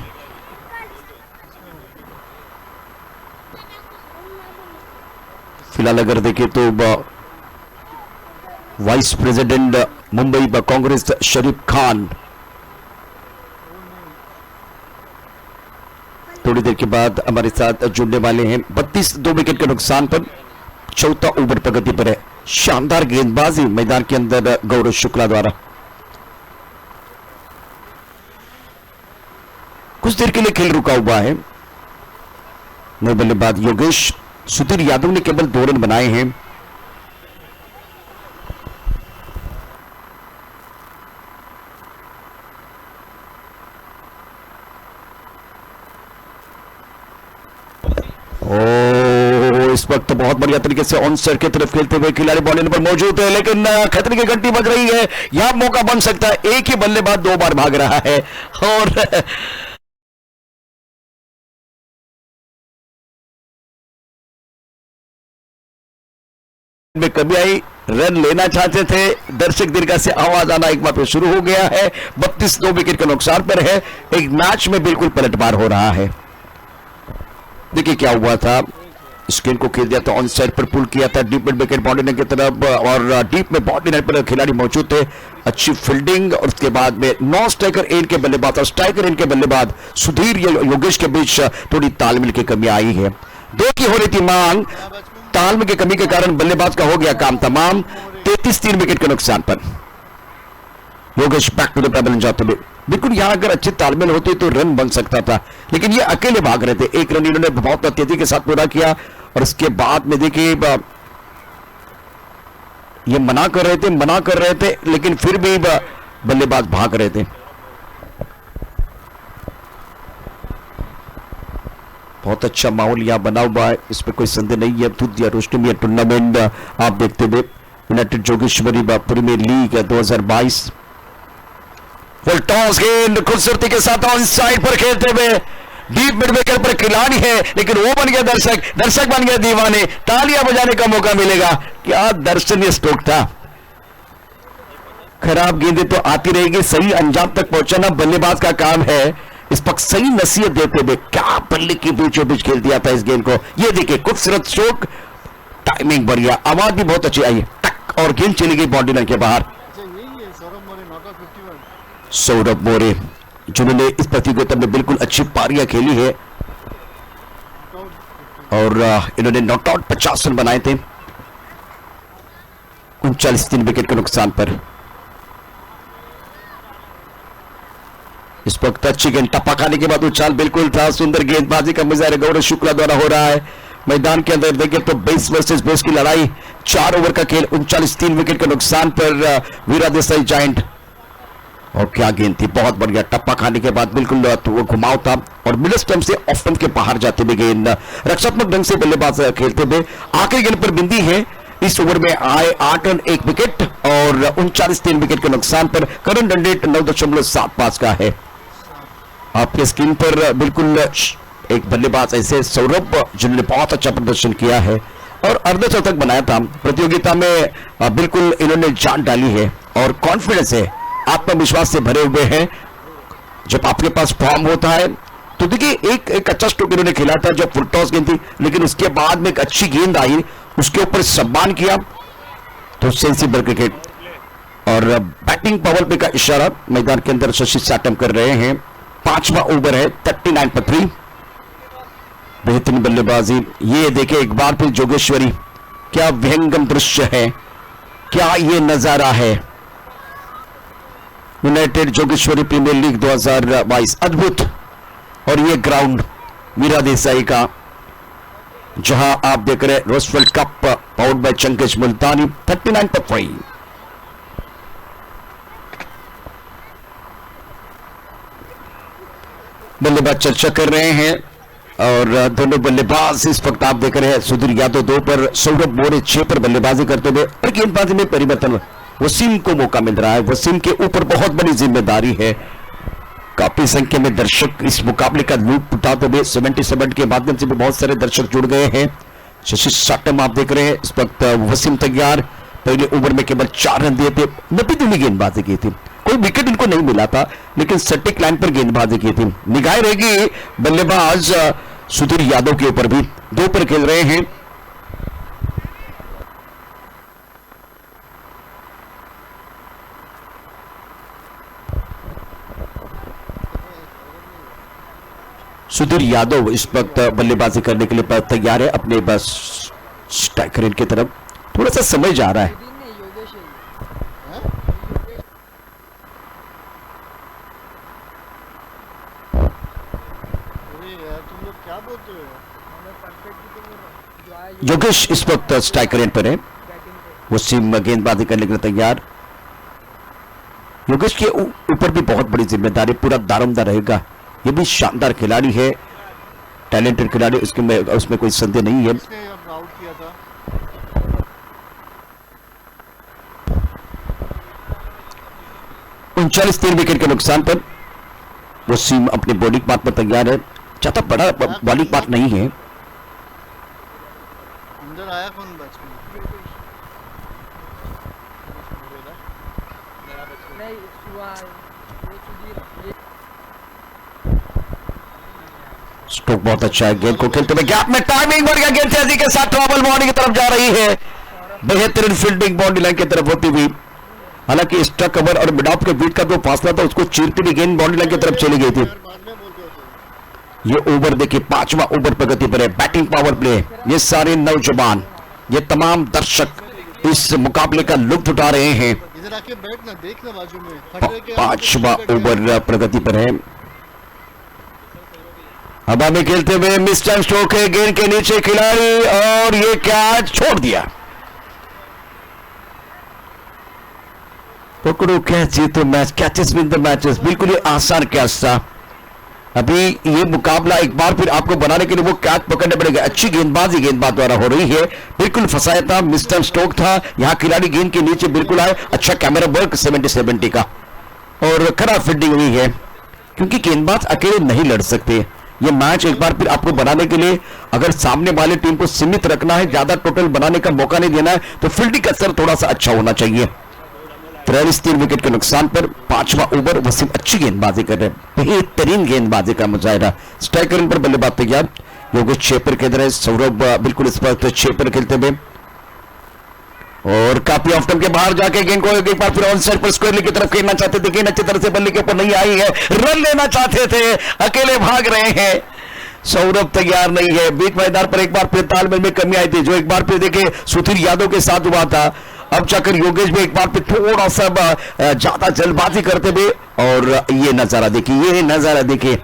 फिलहाल अगर देखें तो वाइस प्रेसिडेंट मुंबई कांग्रेस शरीफ खान थोड़ी देर के बाद हमारे साथ जुड़ने वाले हैं। 32 2 विकेट के नुकसान पर चौथा ओवर प्रगति पर है। शानदार गेंदबाजी मैदान के अंदर गौरव शुक्ला द्वारा। कुछ देर के लिए खेल रुका हुआ है। नए बल्लेबाज योगेश सुधीर यादव ने केवल 2 रन बनाए हैं। इस वक्त बहुत बढ़िया तरीके से ऑन साइड की तरफ खेलते हुए खिलाड़ी बॉलिंग पर मौजूद है, लेकिन खतरे की घंटी बज रही है। यह मौका बन सकता है। एक ही बल्लेबाज 2 बार भाग रहा है और में कमी आई। रन लेना चाहते थे, दर्शक दीर्घा से आवाज आना एक बार फिर शुरू हो गया है। 32 2 विकेट के नुकसान पर है। एक मैच में बिल्कुल पलटवार हो रहा है। देखिए क्या हुआ था। स्क्रीन को खेल दिया था, ऑन साइड पर पुल किया था डीप मिड विकेट बाउंड्री की तरफ और डीप में बाउंड्री पर खिलाड़ी मौजूद थे। अच्छी फील्डिंग और उसके बाद में नॉन स्ट्राइकर एंड के बल्लेबाज और स्ट्राइकर एंड के बल्लेबाज सुधीर योगेश के बीच थोड़ी तालमेल की कमी आई है। 2 की हो रही थी मांग, तालमेल की कमी के कारण बल्लेबाज का हो गया काम तमाम। 33 3 विकेट के नुकसान पर Yogesh back to the table जाते हुए। बिल्कुल यहां अगर अच्छी तालमेल होती तो रन बन सकता था, लेकिन ये अकेले भाग रहे थे। 1 रन इन्होंने बहुत तेजी के साथ पूरा किया और उसके बाद में देखिए ये मना कर रहे थे, लेकिन फिर भी बल्लेबाज भाग रहे थे। बहुत अच्छा माहौल यहां बना हुआ है, इसमें कोई संदेह नहीं है। दूध या रोशनी में टूर्नामेंट आप देखते हुए united Jogeshwari premier league 2022 full toss गेंद खूबसूरती के साथ ऑन साइड पर खेलते हुए डीप मिड विकेट पर खिलाड़ी है, लेकिन वो बन गया दर्शक बन गया दीवाने। तालियां बजाने का मौका मिलेगा। क्या दर्शनीय स्ट्रोक था। खराब गेंदें तो आती रहेगी, सही अंजाम तक पहुंचाना बल्लेबाज का काम है। इस पक्ष सही नसीहत देते हुए क्या बल्ले की बीचों बीच खेल दिया था इस गेंद को। ये देखिए खूबसूरत स्ट्रोक, टाइमिंग बढ़िया, आवाज भी बहुत अच्छी आई, टक और गेंद चली गई बाउंड्री लाइन के बाहर। सौरभ मोरे जिन्होंने इस प्रतियोगिता में बिल्कुल अच्छी पारियां खेली है और इन्होंने नॉट आउट 50 रन बनाए थे 39 3 विकेट के नुकसान पर। इस वक्त अच्छी गेंद टप्पा खाने के बाद उछाल बिल्कुल था, सुंदर गेंदबाजी का मुजाहिरा गौरव शुक्ला द्वारा हो रहा है मैदान के अंदर। देखिए तो 20 वर्सेस 20 की लड़ाई, 4 ओवर का खेल, 39 3 विकेट के नुकसान पर वीरा देसाई जायंट। और क्या गेंद थी, बहुत बढ़िया, टप्पा खाने के बाद बिल्कुल वो घुमाव था और मिड स्टंप से ऑफ स्टंप के बाहर जाते हुए गेंद, रक्षात्मक ढंग से बल्लेबाज खेलते हुए आखिरी गेंद पर बिंदी है। इस ओवर में आए 8 रन 1 विकेट और 39 3 विकेट के नुकसान पर करंट रन रेट 9.75 का है। आपके स्क्रीन पर बिल्कुल एक बल्लेबाज ऐसे सौरभ जिन्होंने बहुत अच्छा प्रदर्शन किया है और अर्धशतक बनाया था प्रतियोगिता में, बिल्कुल इन्होंने जान डाली है और कॉन्फिडेंस है, आत्मविश्वास से भरे हुए हैं। जब आपके पास फॉर्म होता है तो देखिए एक अच्छा स्ट्रोक इन्होंने खेला था जब फुल टॉस गेंद थी, लेकिन उसके बाद में एक अच्छी गेंद आई, उसके ऊपर सम्मान किया तो सेंसिबल क्रिकेट। और बैटिंग पावर प्ले का इशारा मैदान के अंदर शशि साटम कर रहे हैं। 5वां ओवर है, 39 पर 3। बेहतरीन बल्लेबाजी, ये देखे एक बार फिर जोगेश्वरी, क्या विहंगम दृश्य है, क्या ये नजारा है। यूनाइटेड जोगेश्वरी प्रीमियर लीग 2022 अद्भुत। और ये ग्राउंड वीरा देसाई का, जहां आप देख रहे हैं रोजवेल्ट कप पावर्ड बाय चंकेश मुल्तानी। 39 पर 5। बल्लेबाज चर्चा कर रहे हैं और दोनों बल्लेबाज इस वक्त आप देख रहे हैं सुधीर यादव 2 पर, सौरभ मोरे 6 पर बल्लेबाजी करते हुए। और गेंदबाजी में परिवर्तन, वसीम को मौका मिल रहा है। वसीम के ऊपर बहुत बड़ी जिम्मेदारी है। काफी संख्या में दर्शक इस मुकाबले का लूट उठाते हुए 77 के माध्यम से भी बहुत सारे दर्शक जुड़ गए हैं। शशि साटम आप देख रहे हैं इस वक्त, वसीम तैयार, पहले ओवर में केवल 4 रन दिए थे, 90 दिनी गेंदबाजी की थी, कोई विकेट इनको नहीं मिला था, लेकिन सटीक लाइन पर गेंदबाजी की थी। निगाहें रहेगी बल्लेबाज सुधीर यादव के ऊपर भी, 2 पर खेल रहे हैं। सुधीर यादव इस वक्त बल्लेबाजी करने के लिए तैयार है अपने बस स्ट्राइकर की तरफ। थोड़ा सा समय जा रहा है। योगेश इस वक्त स्ट्राइकर पर है, वसीम गेंदबाजी करने के लिए तैयार। योगेश के ऊपर भी बहुत बड़ी जिम्मेदारी, पूरा दारोमदार रहेगा। ये भी शानदार खिलाड़ी है, टैलेंटेड खिलाड़ी, उसमें कोई संदेह नहीं है। 39 3 विकेट के नुकसान पर वसीम अपने बॉलिंग पार्ट पर तैयार है। ज्यादा बड़ा बॉलिंग पार्ट नहीं है। अंदर आया कौन बैट्समैन? स्ट्रोक बहुत अच्छा है, गेंद को खेलते हुए गैप में टाइमिंग बढ़ गया, गेंद तेजी के साथ ट्रबल बाउंड्री की तरफ जा रही है। बेहतरीन फील्डिंग बाउंड्री लाइन की तरफ होती हुई, हालांकि एक्स्ट्रा कवर और मिड ऑफ के बीच का जो फासला था उसको चीरती हुई गेंद बाउंड्री लाइन की तरफ चली गई थी। ये ओवर देखिए 5वां ओवर प्रगति पर है। बैटिंग पावर प्ले, ये सारे नौजवान, ये तमाम दर्शक इस मुकाबले का लुत्फ उठा रहे हैं। इधर आके बैठना, देखना बाजू में। 5वां ओवर प्रगति पर है। हवा में खेलते हुए मिस टाइम स्ट्रोक है, गेंद के नीचे खिलाड़ी और ये कैच छोड़ दिया। पकड़ो कैच, जीतो match, catches win the matches. बिल्कुल ये आसान कैच था। अभी ये मुकाबला एक बार फिर आपको बनाने के लिए वो कैच पकड़ने पड़ेगा। अच्छी गेंदबाजी गेंदबाज द्वारा हो रही है, बिल्कुल फंसाया था, मिस टाइम स्ट्रोक था, यहां खिलाड़ी गेंद के नीचे बिल्कुल आए। अच्छा कैमरा वर्क 70-70 का और खराब फील्डिंग हुई है, क्योंकि गेंदबाज अकेले नहीं लड़ सकते। ये मैच एक बार फिर आपको बनाने के लिए अगर सामने वाले टीम को सीमित रखना है, ज्यादा टोटल बनाने का मौका नहीं देना है, तो फील्डिंग का असर थोड़ा सा अच्छा होना चाहिए। 43 3 विकेट के नुकसान पर 5वां ओवर, वसीम अच्छी गेंदबाजी कर रहे हैं, बेहतरीन गेंदबाजी का मुजाहिरा। स्ट्राइकर पर बल्लेबाज तैयार, योगेश 6 पर खेल रहे हैं, सौरभ बिल्कुल इस पर 6 पर खेलते हुए और काफी ऑफ टर्म के बाहर जाके गेंद को एक बार फिर ऑन साइड पर स्क्वायर की तरफ खेलना चाहते थे। गेंद अच्छी तरह से बल्ले के ऊपर नहीं आई है, रन लेना चाहते थे, अकेले भाग रहे हैं। सौरभ तैयार नहीं है। बीच मैदान पर एक बार फिर तालमेल में कमी आई थी, जो एक बार फिर देखे सुधीर यादव के साथ हुआ था। अब जाकर योगेश भी एक बार फिर थोड़ा सा ज्यादा जल्दबाजी करते हुए, और ये नजारा देखिए, ये नजारा देखिए,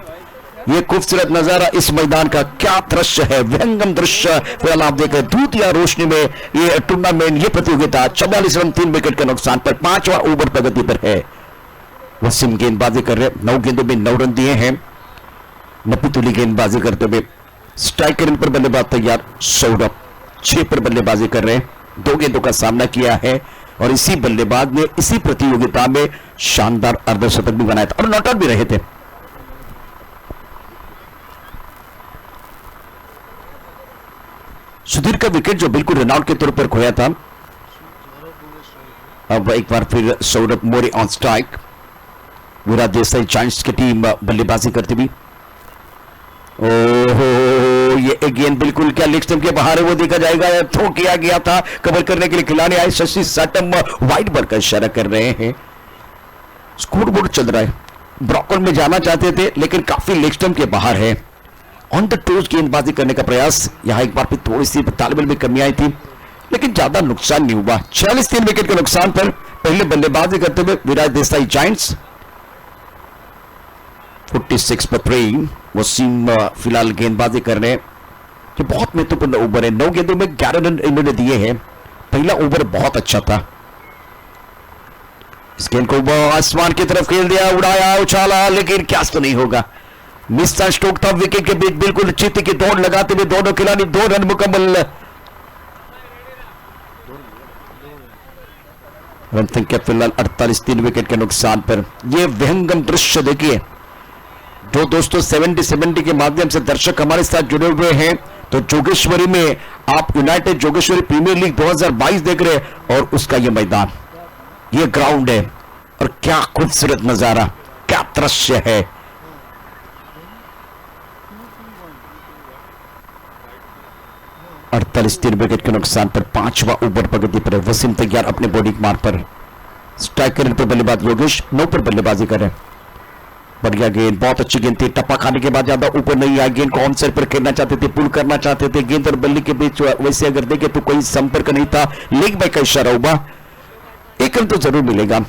ये खूबसूरत नजारा इस मैदान का, क्या दृश्य है, विहंगम दृश्य। फिलहाल आप देख रहे हैं दूतिया रोशनी में ये टूर्नामेंट, ये प्रतियोगिता 44 रन 3 विकेट के नुकसान पर 5वां ओवर प्रगति पर है। वसीम गेंदबाजी कर रहे, 9 गेंदों में 9 रन दिए हैं। नपीतुली गेंदबाजी करते हुए, स्ट्राइकर पर बल्लेबाज तैयार सौरभ 6 पर बल्लेबाजी कर रहे हैं, 2 गेंदों का सामना किया है, और इसी बल्लेबाज ने इसी प्रतियोगिता में शानदार अर्धशतक भी बनाया था और नॉट आउट भी रहे थे। सुधीर का विकेट जो बिल्कुल रनआउट के तौर पर खोया था। अब एक बार फिर Saurabh More on strike. Virat Desai giants की टीम बल्लेबाजी करती हुई। ओहो, ये गेंद बिल्कुल क्या लेग स्टंप के बाहर है, वो देखा जाएगा। थ्रो किया गया था, कवर करने के लिए खिलाने आए शशि साटम वाइड बॉल का इशारा कर रहे हैं। स्कोर बोर्ड चल रहा है, ब्रॉकआउट में जाना चाहते थे लेकिन काफी लेग स्टंप के बाहर है। ऑन द टोज गेंदबाजी करने का प्रयास, यहां एक बार फिर थोड़ी सी तालमेल में कमी आई थी लेकिन ज्यादा नुकसान नहीं हुआ। 46 3 विकेट के नुकसान पर पहले बल्लेबाजी करते हुए विराट देसाई जायंट्स 46 पर 3। वसीम फिलहाल गेंदबाजी कर रहे हैं, जो बहुत महत्वपूर्ण ओवर है। 9 गेंदों में 11 रन इन्होंने दिए हैं। पहला ओवर बहुत अच्छा था। इस गेंद को आसमान की तरफ खेल दिया, उड़ाया, उछाला, लेकिन कैच तो नहीं होगा। मिस स्ट्रोक था विकेट के बीच, बिल्कुल चित्त की दौड़ लगाते हुए दोनों खिलाड़ी 2 रन मुकम्मल। रन संख्या फिलहाल 48 3 विकेट के नुकसान पर। यह विहंगम दृश्य देखिए। जो दोस्तों 70 के माध्यम से दर्शक हमारे साथ जुड़े हुए हैं, तो जोगेश्वरी में आप यूनाइटेड जोगेश्वरी प्रीमियर लीग 2022 देख रहे हैं, और उसका यह मैदान, यह ग्राउंड है, और क्या खूबसूरत नजारा, क्या दृश्य है। अड़तालीस 3 विकेट के नुकसान पर 5वां ओवर प्रगति पर। वसीम तैयार अपने बॉडी मार्क पर। स्ट्राइकर पर बल्लेबाज योगेश 9 पर बल्लेबाजी कर रहे हैं। बढ़िया गेंद, बहुत अच्छी गेंद थी। टप्पा खाने के बाद ज्यादा ऊपर नहीं आया। गेंद को ऑन साइड पर खेलना चाहते थे, पुल करना चाहते थे। गेंद और बल्ले के बीच वैसे अगर देखे तो कोई संपर्क नहीं था। लेग बाय का इशारा हुआ, 1 रन तो जरूर मिलेगा।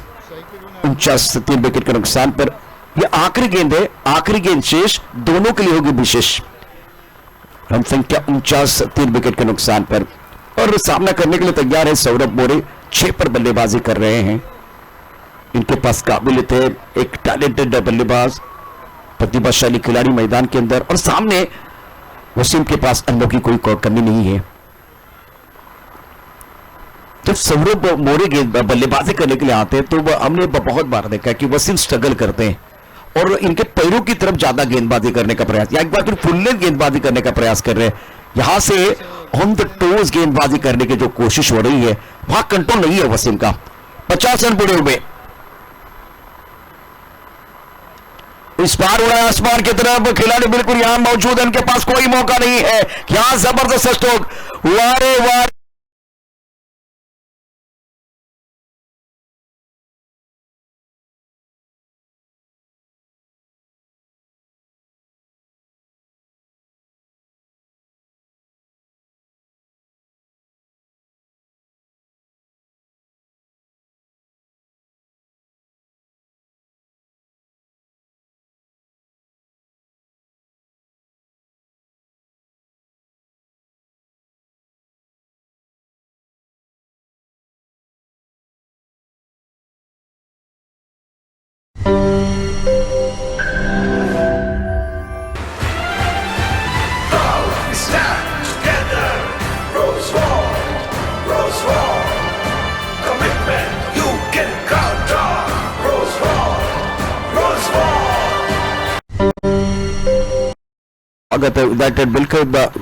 49 3 विकेट के नुकसान पर। यह आखिरी गेंद है, आखिरी गेंद शेष, दोनों के लिए होगी विशेष। रन संख्या 49 3 विकेट के नुकसान पर, और सामना करने के लिए तैयार है सौरभ मोरे। 6 पर बल्लेबाजी कर रहे हैं। इनके पास काबिलियत है, एक टैलेंटेड बल्लेबाज, प्रतिभाशाली खिलाड़ी मैदान के अंदर, और सामने वसीम के पास अन्नों की कोई कमी नहीं है। जब सौरभ मोरे गेंद बल्लेबाजी करने के लिए आते हैं तो हमने बहुत बार देखा है कि वसीम स्ट्रगल करते हैं और इनके पैरों की तरफ ज्यादा गेंदबाजी करने का प्रयास, या एक बार फिर फुल लेंथ गेंदबाजी करने का प्रयास कर रहे हैं। यहां से ऑन द टोज गेंदबाजी करने की जो कोशिश हो रही है, वहां कंट्रोल नहीं है वसीम का। 50 रन बुड़े हुए। इस बार उड़ा आसमान की तरफ, खिलाड़ी बिल्कुल यहां मौजूद है, इनके पास कोई मौका नहीं है। यहां जबरदस्त स्ट्रोक, वारे वार United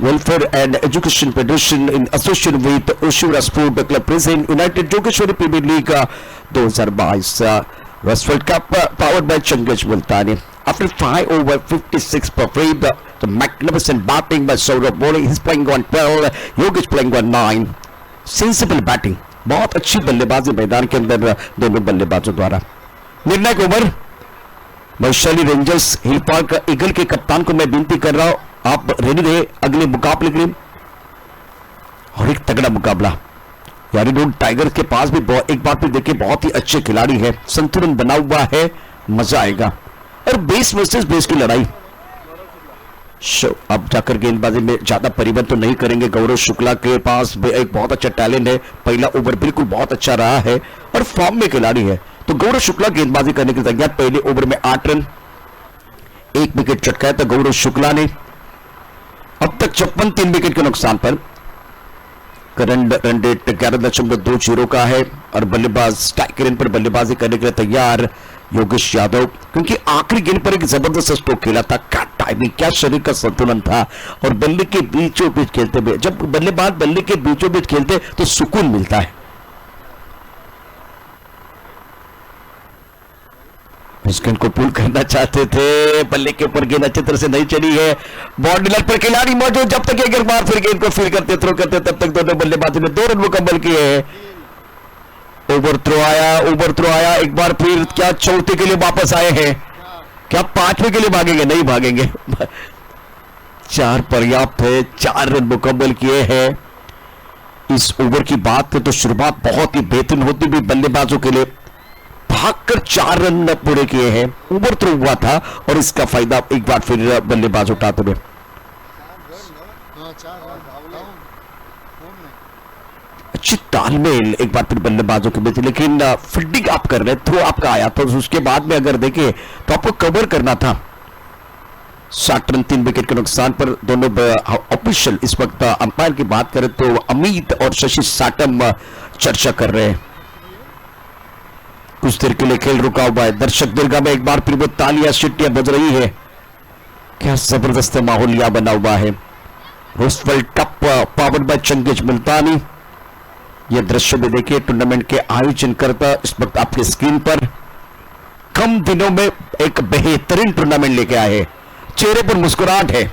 Welfare and Education Federation in association with Oshura Sport Club present United Jogeshwari Premier League 2022 Westworld Cup powered by Changej Multani. After 5 over 56 per free, the magnificent batting by Saurabh Mole, he's playing on 12, Yogesh playing on 9. Sensible batting, बहुत अच्छी बल्लेबाजी मैदान के अंदर दोनों बल्लेबाजों द्वारा। निर्णायक over, Vaishali rangers hill park eagle के कप्तान को मैं विनती कर रहा हूं, आप रेडी रहे अगले मुकाबले के लिए, और एक तगड़ा मुकाबला। यारीडोन टाइगर के पास भी एक बार फिर देखिए बहुत ही अच्छे खिलाड़ी है, संतुलन बना हुआ है, मजा आएगा। और बेस वर्सेस बेस की लड़ाई। अब जाकर गेंदबाजी में ज्यादा परिवर्तन तो नहीं करेंगे। गौरव शुक्ला के पास एक बहुत अच्छा टैलेंट है, पहला ओवर बिल्कुल बहुत अच्छा रहा है और फॉर्म में खिलाड़ी है, तो गौरव शुक्ला गेंदबाजी करने के तैयार। पहले ओवर में 8 रन, 1 विकेट चटकाया था गौरव शुक्ला ने। अब तक 56, 3 विकेट के नुकसान पर। करंट रन रेट 11.20 का है और बल्लेबाज टाइगर रन पर बल्लेबाजी करने के लिए तैयार योगेश यादव, क्योंकि आखिरी गेंद पर एक जबरदस्त स्ट्रोक खेला था। क्या टाइमिंग, क्या शरीर का संतुलन था। और बल्ले के बीचों बीच खेलते हुए, जब बल्लेबाज बल्ले के बीचों बीच खेलते तो सुकून मिलता है। इस गेंद को पुल करना चाहते थे, बल्ले के ऊपर गेंद अच्छी तरह से नहीं चली है। बॉडी लाइन पर खिलाड़ी मौजूद, जब तक एक बार फिर गेंद को फील करते थ्रो करते तब तक दोनों बल्लेबाजों ने 2 रन मुकम्मल किए हैं। ओवर थ्रो आया एक बार फिर। क्या चौथे के लिए वापस आए हैं, क्या 5वें के लिए भागेंगे? नहीं भागेंगे। 4 पर्याप्त है, 4 रन मुकम्मल किए हैं। इस ओवर की बात करें तो शुरुआत बहुत ही बेहतरीन होती हुई बल्लेबाजों के लिए, भागकर 4 रन पूरे किए हैं। ओवर थ्रो हुआ था और इसका फायदा एक बार फिर बल्लेबाज उठाते हुए। अच्छी तालमेल एक बार फिर बल्लेबाजों के बीच, लेकिन फील्डिंग आप कर रहे, थ्रो आपका आया तो उसके बाद में अगर देखें तो आपको कवर करना था। 60 रन, 3 विकेट के नुकसान पर। दोनों ऑफिशियल इस वक्त अंपायर की बात करें तो अमित और शशि साटम चर्चा कर रहे हैं। कुछ देर के लिए खेल रुका हुआ है। दर्शक दीर्घा में एक बार फिर वो तालियां सीटियां बज रही है। क्या जबरदस्त माहौल यहां बना हुआ है। रोस्वेल्ट कप पावर्ड बाय चंगेज मुल्तानी। यह दृश्य भी देखिए टूर्नामेंट के आयोजन करता इस वक्त आपकी स्क्रीन पर। कम दिनों में एक बेहतरीन टूर्नामेंट लेके आए हैं, चेहरे पर मुस्कुराहट है।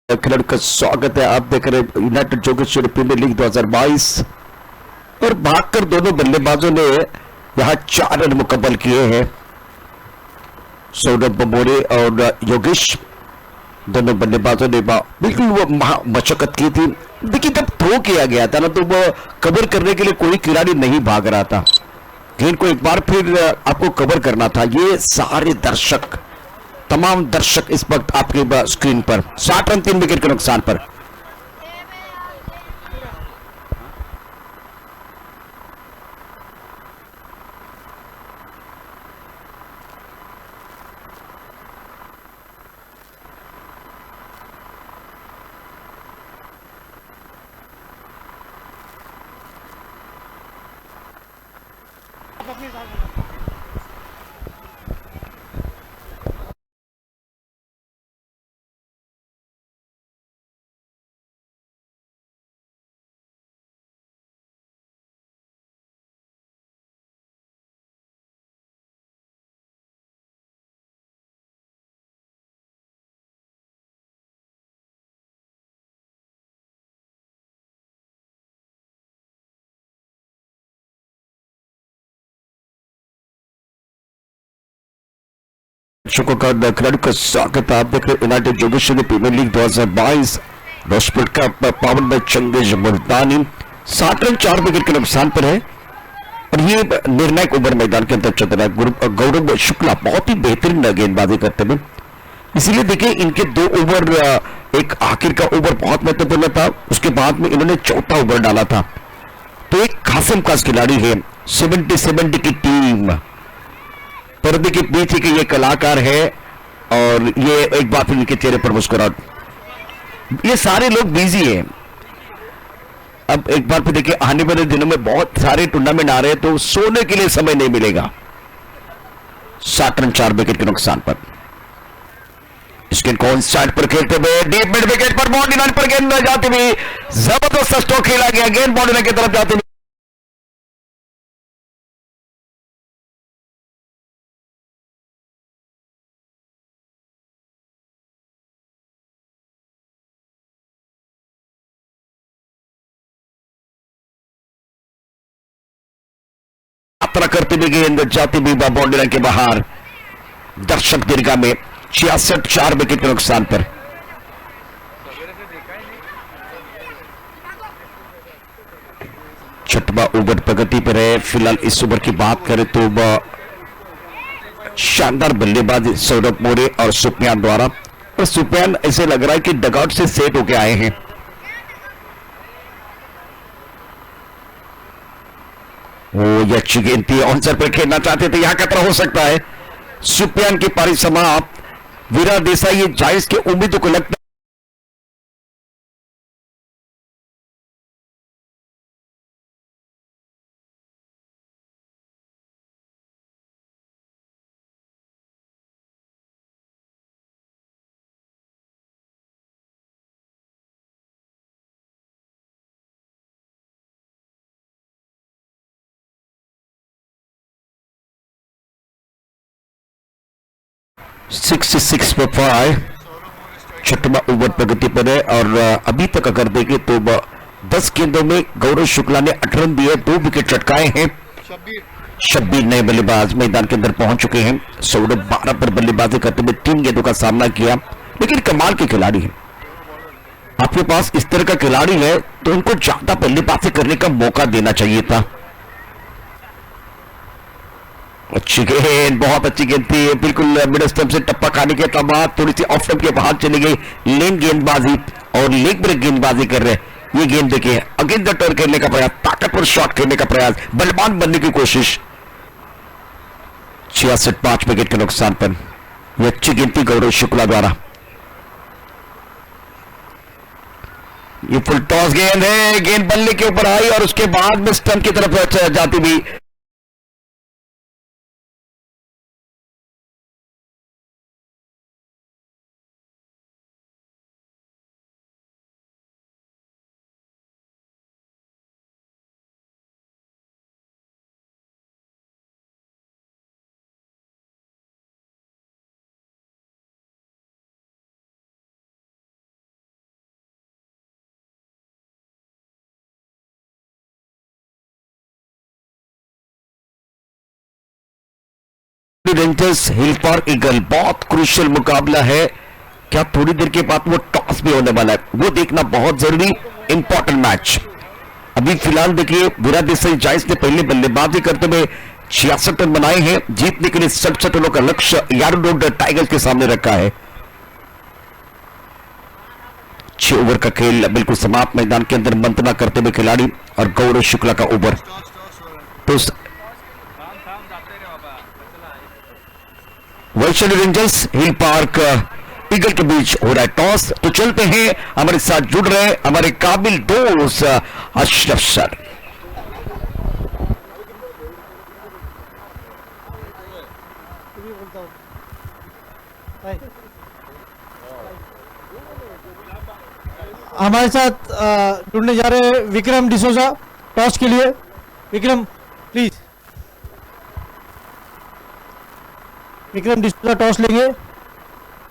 खिलाड़ी का स्वागत है। आप देख रहे हैं यूनाइटेड जोगिश प्रीमियर लीग 2022 और भागकर दोनों बल्लेबाजों ने यहां 4 रन मुकम्मल किए हैं। सौरभ मोरे और योगेश दोनों बल्लेबाजों ने बिल्कुल वो मशक्कत की थी। देखिए जब थ्रो किया गया था ना तो वो कवर करने के लिए कोई खिलाड़ी नहीं भाग रहा था। गेंद को एक बार फिर आपको कवर करना था। ये सारे दर्शक, तमाम दर्शक इस वक्त आपके स्क्रीन पर 60 रन 3 विकेट के नुकसान पर। दर्शकों का खिलाड़ी का स्वागत है। आप देख रहे यूनाइटेड जोगेश्वरी प्रीमियर लीग 2022 रोस्पेट का पावन में चंगेज मुल्तानी 60 रन 4 विकेट के नुकसान पर है और ये निर्णायक ओवर मैदान के अंदर चल रहा है। गौरव शुक्ला बहुत ही बेहतरीन गेंदबाजी करते हुए, इसीलिए देखिए इनके 2 ओवर, एक आखिर का ओवर बहुत महत्वपूर्ण था, उसके बाद में इन्होंने चौथा ओवर डाला था। तो एक खासम खास खिलाड़ी है 70 की टीम पर्दे के पीछे के ये कलाकार है और ये एक बार फिर इनके चेहरे पर मुस्कुराहट। ये सारे लोग बिजी हैं। अब एक बार फिर देखिए आने वाले दिनों में बहुत सारे टूर्नामेंट आ रहे हैं तो सोने के लिए समय नहीं मिलेगा। 60 रन 4 विकेट के नुकसान पर इसके कौन साइड पर खेलते हुए डीप मिड विकेट पर बाउंड्री लाइन पर गेंद जाती हुई जबरदस्त स्ट्रोक खेला गया, गेंद बाउंड्री लाइन की तरफ जाती हुई यात्रा करती हुई गेंद जाती हुई बाउंड्री लाइन के बाहर। दर्शक दीर्घा में 66 4 विकेट के नुकसान पर। छठवां ओवर प्रगति पर है। फिलहाल इस ओवर की बात करें तो शानदार बल्लेबाजी सौरभ मोरे और सुफियान द्वारा, और सुफियान ऐसे लग रहा है कि डगआउट से सेट होके आए हैं। वो ये अच्छी गेंद थी, ऑनसर पर खेलना चाहते थे, यहां खतरा हो सकता है। सुफियान की पारी समाप्त। विराट देसाई ये जायज की उम्मीदों को लगता है 66 छठवां ओवर प्रगति पर है और अभी तक अगर देखें तो 10 गेंदों में गौरव शुक्ला ने 8 रन दिए, 2 विकेट चटकाए हैं। 26 नए बल्लेबाज मैदान के अंदर पहुंच चुके हैं। सौरभ 12 पर बल्लेबाजी करते हुए 3 गेंदों का सामना किया, लेकिन कमाल के खिलाड़ी हैं। आपके पास इस तरह का खिलाड़ी है तो उनको ज्यादा बल्लेबाजी करने का मौका देना चाहिए था। अच्छी गेंद, बहुत अच्छी गेंद थी, बिल्कुल मिड स्टंप से टप्पा खाने के बाद थोड़ी सी ऑफ स्टंप के बाहर चली गई। लेन गेंदबाजी और लेग ब्रेक गेंदबाजी कर रहे। ये गेंद देखिए अगेंस्ट द टर्न खेलने का प्रयास, ताकतवर शॉट खेलने का प्रयास, बलवान बनने की कोशिश। 66 5 विकेट के नुकसान पर यह अच्छी गेंद थी गौरव शुक्ला द्वारा। ये फुल टॉस गेंद है, गेंद बल्ले के ऊपर आई और उसके बाद में स्टंप की तरफ जाती हुई रेंजर्स हिल पार्क ईगल, बहुत क्रूशियल मुकाबला है। क्या थोड़ी देर के बाद वो टॉस भी होने वाला है, वो देखना बहुत जरूरी इंपॉर्टेंट मैच। अभी फिलहाल देखिए विराट देसाई जायस ने पहले बल्लेबाजी करते हुए 66 रन बनाए हैं। जीतने के लिए 67 रनों का लक्ष्य यार्डोड टाइगर्स के सामने रखा है। 6 ओवर का खेल बिल्कुल समाप्त। मैदान के अंदर मंथना करते हुए खिलाड़ी और गौरव शुक्ला का ओवर। तो Vaishali rangers hill park eagle के बीच हो रहा है टॉस। तो चलते हैं, हमारे साथ जुड़ रहे हैं हमारे काबिल दोस्त अशरफ सर। हमारे साथ जुड़ने जा रहे हैं विक्रम डिसोजा टॉस के लिए। विक्रम प्लीज। विक्रम डिसोजा टॉस लेंगे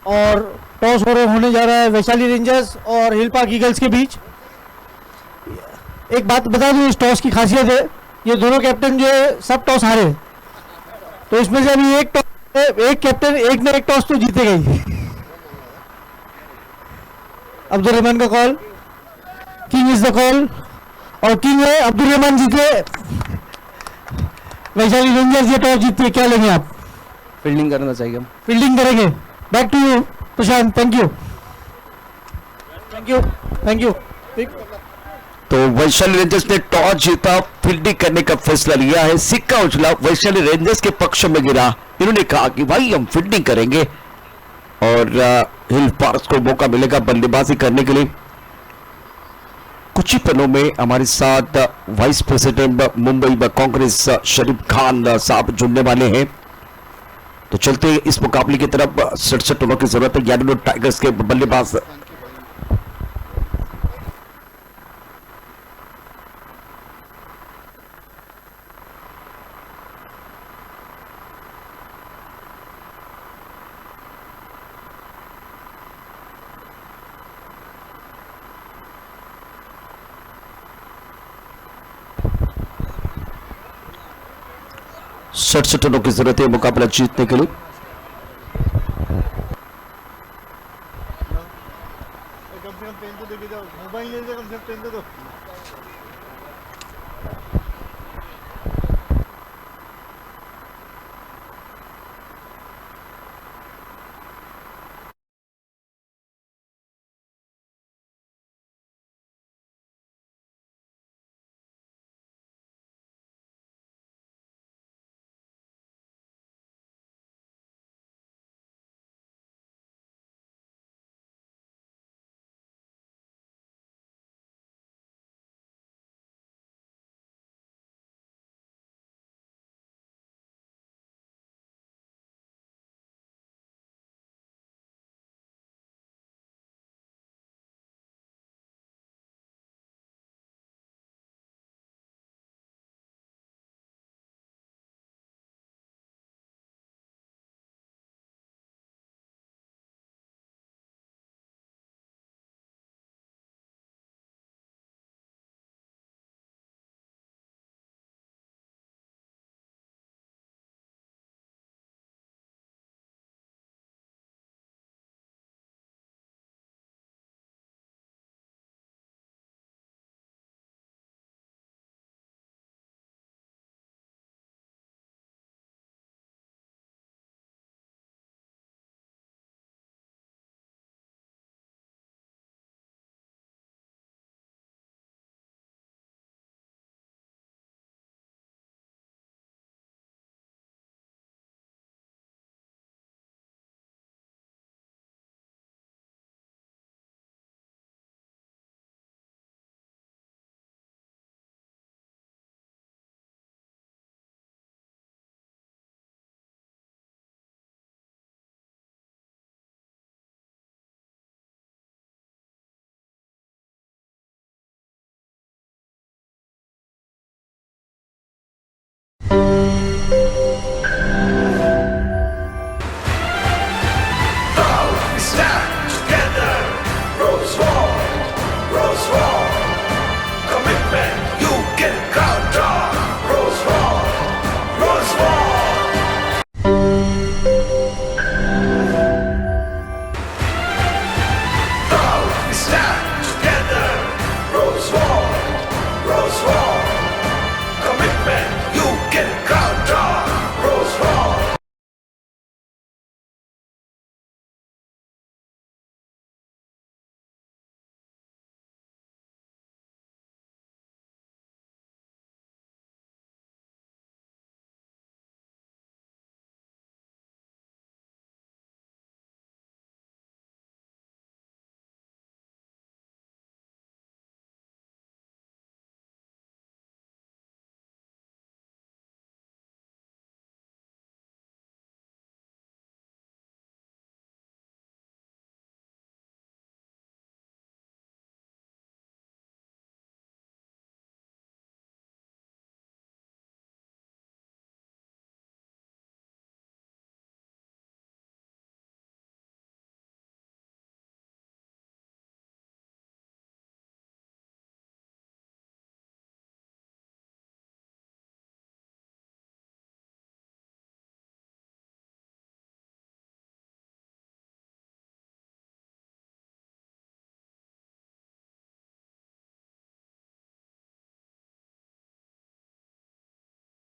और टॉस होने जा रहा है वैशाली रेंजर्स और हिल पार्क ईगल्स के बीच। एक बात बता दूं, इस टॉस की खासियत है, ये दोनों कैप्टन जो है सब टॉस हारे, तो इसमें से अभी एक कैप्टन एक ना एक टॉस तो जीतेगा ही। अब्दुल रहमान का call, king is the call, और किंग है अब्दुल रहमान जीते। वैशाली रेंजर्स ये टॉस जीतती है, क्या लेंगे आप? फील्डिंग करना चाहिए हम। फील्डिंग करेंगे। Back to you Prashant. Thank you thank you thank you. तो वैशाली रेंजर्स ने टॉस जीता, फील्डिंग करने का फैसला लिया है। सिक्का उछला, वैशाली रेंजर्स के पक्ष में गिरा। इन्होंने कहा कि भाई हम फील्डिंग करेंगे और हिल पार्क को मौका मिलेगा बल्लेबाजी करने के लिए। कुछ ही पलों में हमारे साथ वाइस प्रेसिडेंट मुंबई कांग्रेस शरीफ खान साहब जुड़ने वाले हैं। तो चलते हैं इस मुकाबले की तरफ। 67 रनों की जरूरत है यार्डोड टाइगर्स के बल्लेबाज। सड़सठ रनों की जरूरत है मुकाबला जीतने के लिए। कम से कम पेन तो देके जाओ, मोबाइल ले जाओ, कम से कम पेन दे दो।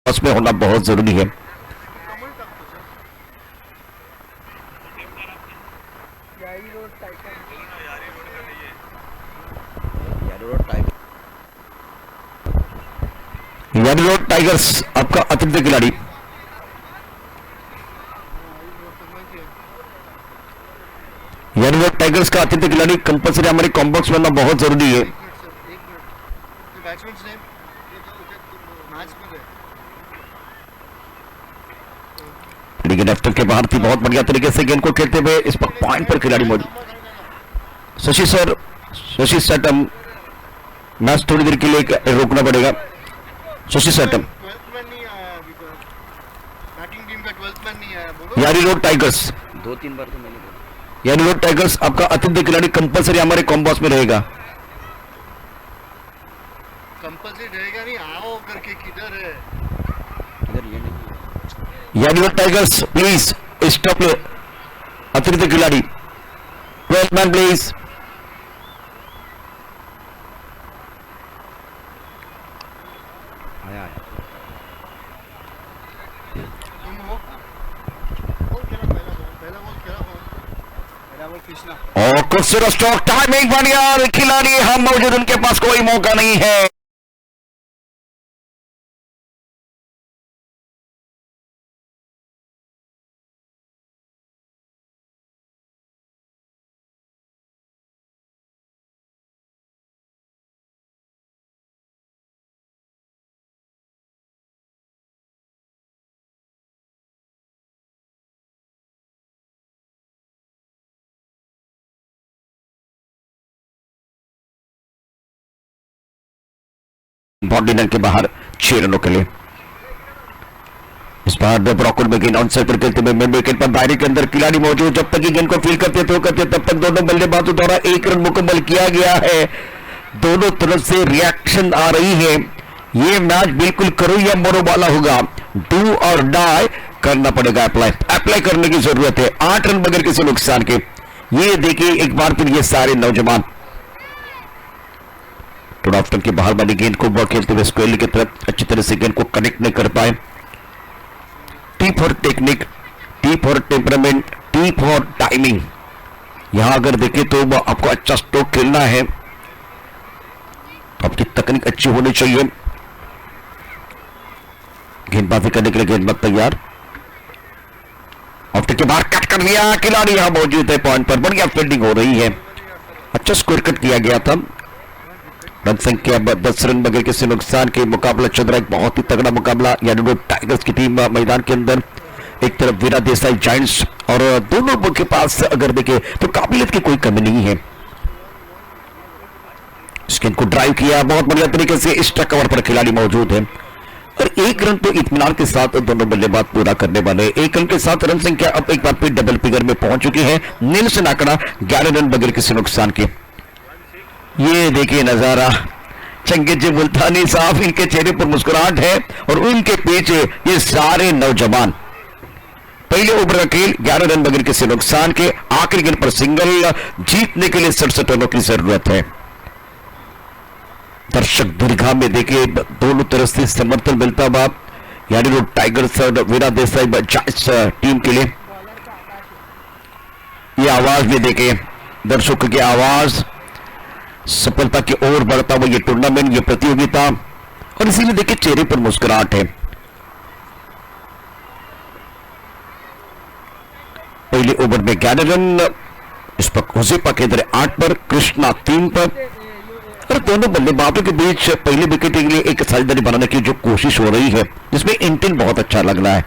उसमें होना बहुत जरूरी है। यारी रोड टाइगर्स आपका अतिरिक्त खिलाड़ी, यारी रोड टाइगर्स का अतिरिक्त खिलाड़ी कंपल्सरी हमारे कॉम्बॉक्स में होना बहुत जरूरी है। लेकिन लेफ्ट के बाहर थी, बहुत बढ़िया तरीके से गेंद को खेलते हुए इस पर पॉइंट पर खिलाड़ी मौजूद। शशि सर, शशि सैटम, मैच थोड़ी देर के लिए रोकना पड़ेगा। शशि सैटम, यारी रोड टाइगर्स, 2-3 बार तो मैंने बोला। यारी रोड टाइगर्स आपका अतिरिक्त खिलाड़ी कंपल्सरी हमारे कॉम्बॉक्स में रहेगा। कंपल्सरी रहेगा नहीं, आओ करके किधर है? इधर ये नहीं है। यारी रोड टाइगर्स प्लीज स्टॉप अतिरिक्त खिलाड़ी 12 मैन प्लीज। आया तुम हो? बॉल खेला, पहला बॉल खेला, पहला बॉल कृष्णा। और कुछ स्टॉक टाइमिंग बढ़िया खिलाड़ी हम मौजूद, उनके पास कोई मौका नहीं है। बॉडीनर के बाहर 6 रनों के लिए इस बार ब्रॉकवुड में गेंद ऑन साइड पर खेलते हुए मिड विकेट पर दायरे के अंदर खिलाड़ी मौजूद। जब तक गेंद को फील करते तो करते तब तक दोनों बल्लेबाजों द्वारा 1 रन मुकम्मल किया गया है। दोनों तरफ से रिएक्शन आ रही है। ये मैच बिल्कुल करो या मरो वाला होगा, डू और डाई करना पड़ेगा। अप्लाई करने की जरूरत है। 8 रन बगैर किसी नुकसान के। ये देखिए एक बार फिर ये सारे नौजवान टॉफ्टन के बाहर वाली गेंद को बॉल खेलते हुए स्क्वेयर की तरफ अच्छी तरह से गेंद को कनेक्ट नहीं कर पाए। T for technique, T for temperament, T for timing. यहां अगर देखें तो आपको अच्छा स्ट्रोक खेलना है तो आपकी तकनीक अच्छी होनी चाहिए। गेंदबाजी करने के लिए गेंदबाज तैयार, ऑफ्ट के बाहर कट कर दिया, खिलाड़ी यहां मौजूद है पॉइंट पर। बढ़िया फील्डिंग हो रही है, अच्छा स्कोर कट किया गया था। रन संख्या 10 रन बगैर किसी नुकसान के। मुकाबला चल रहा है, एक बहुत ही तगड़ा मुकाबला। यानी रोड टाइगर्स की टीम मैदान के अंदर, एक तरफ वीरा देसाई जायंट्स, और दोनों के पास अगर देखें तो काबिलियत की कोई कमी नहीं है। स्किन को ड्राइव किया बहुत बढ़िया तरीके से, एक्स्ट्रा कवर पर खिलाड़ी मौजूद है और 1 रन तो इत्मीनान के साथ दोनों बल्लेबाज पूरा करने वाले। 1 रन के साथ रन संख्या अब एक बार फिर डबल फिगर में पहुंच चुकी है। नीलसन आंकड़ा 11 रन बगैर किसी नुकसान के। ये देखिए नजारा, चंगेजी मुल्तानी साहब, इनके चेहरे पर मुस्कुराहट है और उनके पीछे ये सारे नौजवान। पहले ओवर का खेल 11 रन बगैर किसी नुकसान के। आखिरी गेंद पर सिंगल, जीतने के लिए 67 रनों की जरूरत है। दर्शक दीर्घा में देखिए दोनों तरफ से समर्थन मिलता हुआ यानी रोड टाइगर्स और वीरा देसाई जायंट्स टीम के लिए। ये आवाज भी देखिए, दर्शकों की आवाज, सफलता की ओर बढ़ता हुआ ये टूर्नामेंट, ये प्रतियोगिता, और इसीलिए देखिए चेहरे पर मुस्कुराहट है। पहले ओवर में 11 रन, इस पर हुजैफा के इधर 8 पर, कृष्णा 3 पर, और दोनों बल्लेबाजों के बीच पहले विकेट के लिए एक साझेदारी बनाने की जो कोशिश हो रही है, जिसमें इंटेंट बहुत अच्छा लग रहा है।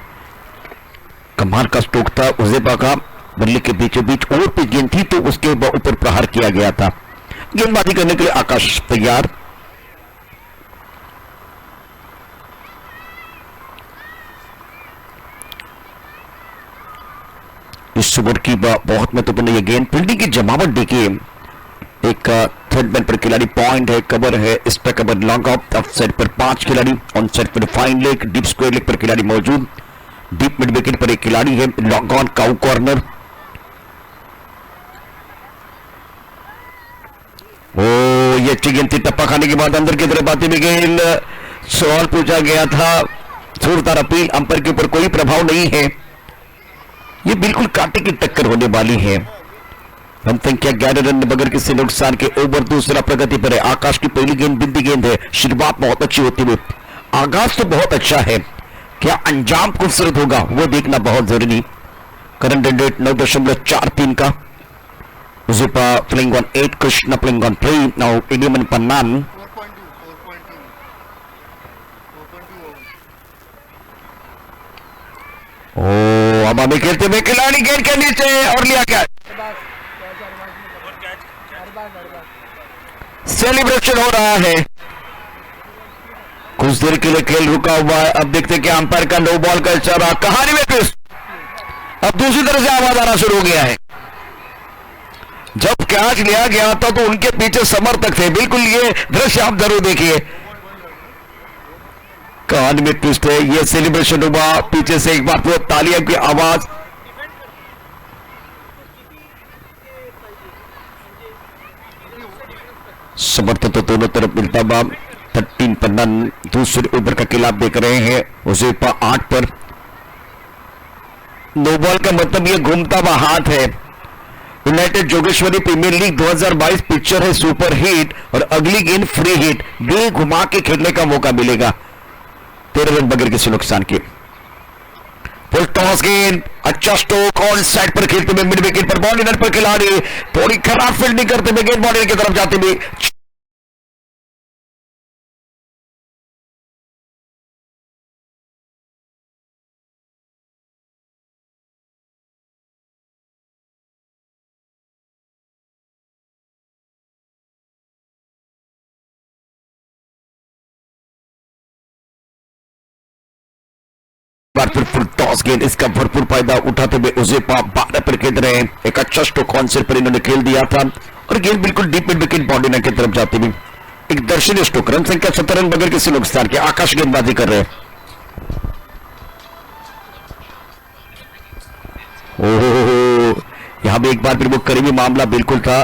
कमाल का स्ट्रोक था हुजैफा का, बल्ले के बीचों बीच और पे गेंद थी तो उसके ऊपर प्रहार किया गया था। गेंदबाजी करने के लिए आकाश तैयार, इस ओवर की बहुत महत्वपूर्ण ये गेंद। फील्डिंग की जमावट देखिए, एक थर्ड मैन पर खिलाड़ी, पॉइंट है, कवर है, इस पर कवर, लॉन्ग ऑफ साइड पर 5 खिलाड़ी, ऑन साइड पर fine leg, deep square leg पर खिलाड़ी मौजूद, डीप मिड विकेट पर एक खिलाड़ी है, लॉन्ग ऑन, काउ कॉर्नर। ओ ये अच्छी गेंद थी, टप्पा खाने के बाद अंदर की तरफ आती हुई गेंद। सवाल पूछा गया था जोरदार अपील, अंपायर के ऊपर कोई प्रभाव नहीं है। ये बिल्कुल कांटे की टक्कर होने वाली है। रन संख्या 11 रन बगैर किसी नुकसान के। ओवर दूसरा प्रगति पर है। आकाश की पहली गेंद बिंदी गेंद है। शुरुआत बहुत अच्छी होती हुई, आगाज तो बहुत अच्छा है, क्या अंजाम खूबसूरत होगा वो देखना बहुत जरूरी। करंट रन रेट 9.43 का। Zupa playing on 8, Krishna playing on 3. Now Indian Pannan. 4.2 ओ अब हमें खेलते हुए खिलाड़ी गेंद के नीचे और लिया क्या, सेलिब्रेशन हो रहा है। कुछ देर के लिए खेल रुका हुआ है। अब देखते हैं कि अंपायर का नो बॉल का इशारा। कहानी में ट्विस्ट, अब दूसरी तरफ से आवाज आना शुरू हो गया है। जब कैच लिया गया था तो उनके पीछे समर्थक थे। बिल्कुल ये दृश्य आप जरूर देखिए। कहानी में ट्विस्ट है। ये सेलिब्रेशन हुआ, पीछे से एक बार फिर तालियों की आवाज। समर्थन तो दोनों तरफ मिलता हुआ। 13 पर रन दूसरे ओवर का खिलाफ देख रहे हैं। उसे 8 पर नो बॉल का मतलब ये घूमता हुआ हाथ है। United Jogeshwari premier league 2022 picture है सुपर हिट और अगली गेंद फ्री हिट। बे घुमा के खेलने का मौका मिलेगा। 13 रन बगैर किसी नुकसान के। फुल टॉस गेंद, अच्छा स्ट्रोक, ऑन साइड पर खेलते हुए मिड विकेट पर बॉल पर खिलाड़ी थोड़ी खराब फील्डिंग करते हुए गेंद बॉर्डर की तरफ जाते हुए फिर फुल टॉस गेंद, इसका भरपूर फायदा उठाते हुए उजेपा 12 पर खेल रहे हैं। एक अच्छा स्ट्रोक ऑन साइड पर इन्होंने खेल दिया था और गेंद बिल्कुल डीप मिड विकेट बाउंड्री की तरफ जाती हुई एक दर्शनीय स्ट्रोक। रन संख्या 17 रन बगैर किसी नुकसान के। आकाश गेंदबाजी कर रहे हैं। ओहो, यहां भी एक बार फिर वो करीबी मामला बिल्कुल था।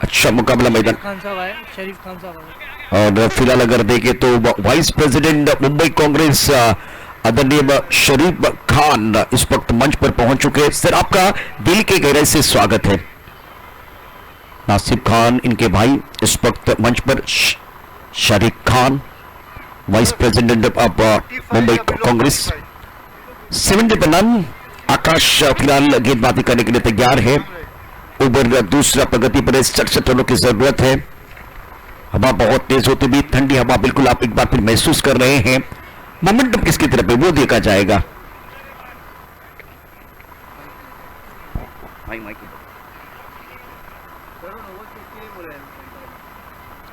अच्छा मुकाबला मैदान। खान साहब आए, शरीफ खान साहब आए। और फिलहाल अगर देखें तो वाइस प्रेसिडेंट मुंबई कांग्रेस आदरणीय शरीफ खान इस वक्त मंच पर पहुंच चुके हैं। सर आपका दिल के गहराई से स्वागत है। नासिब खान इनके भाई इस वक्त मंच पर। Sharif Khan vice president of Mumbai Congress. 70 पर रन। आकाश फिलहाल गेंदबाजी करने के लिए तैयार है। ओवर दूसरा प्रगति पर 67 रनों की जरूरत है। हवा बहुत तेज होती हुई ठंडी हवा बिल्कुल आप एक बार फिर महसूस कर रहे हैं। मोमेंटम किसकी तरफ है वो देखा जाएगा।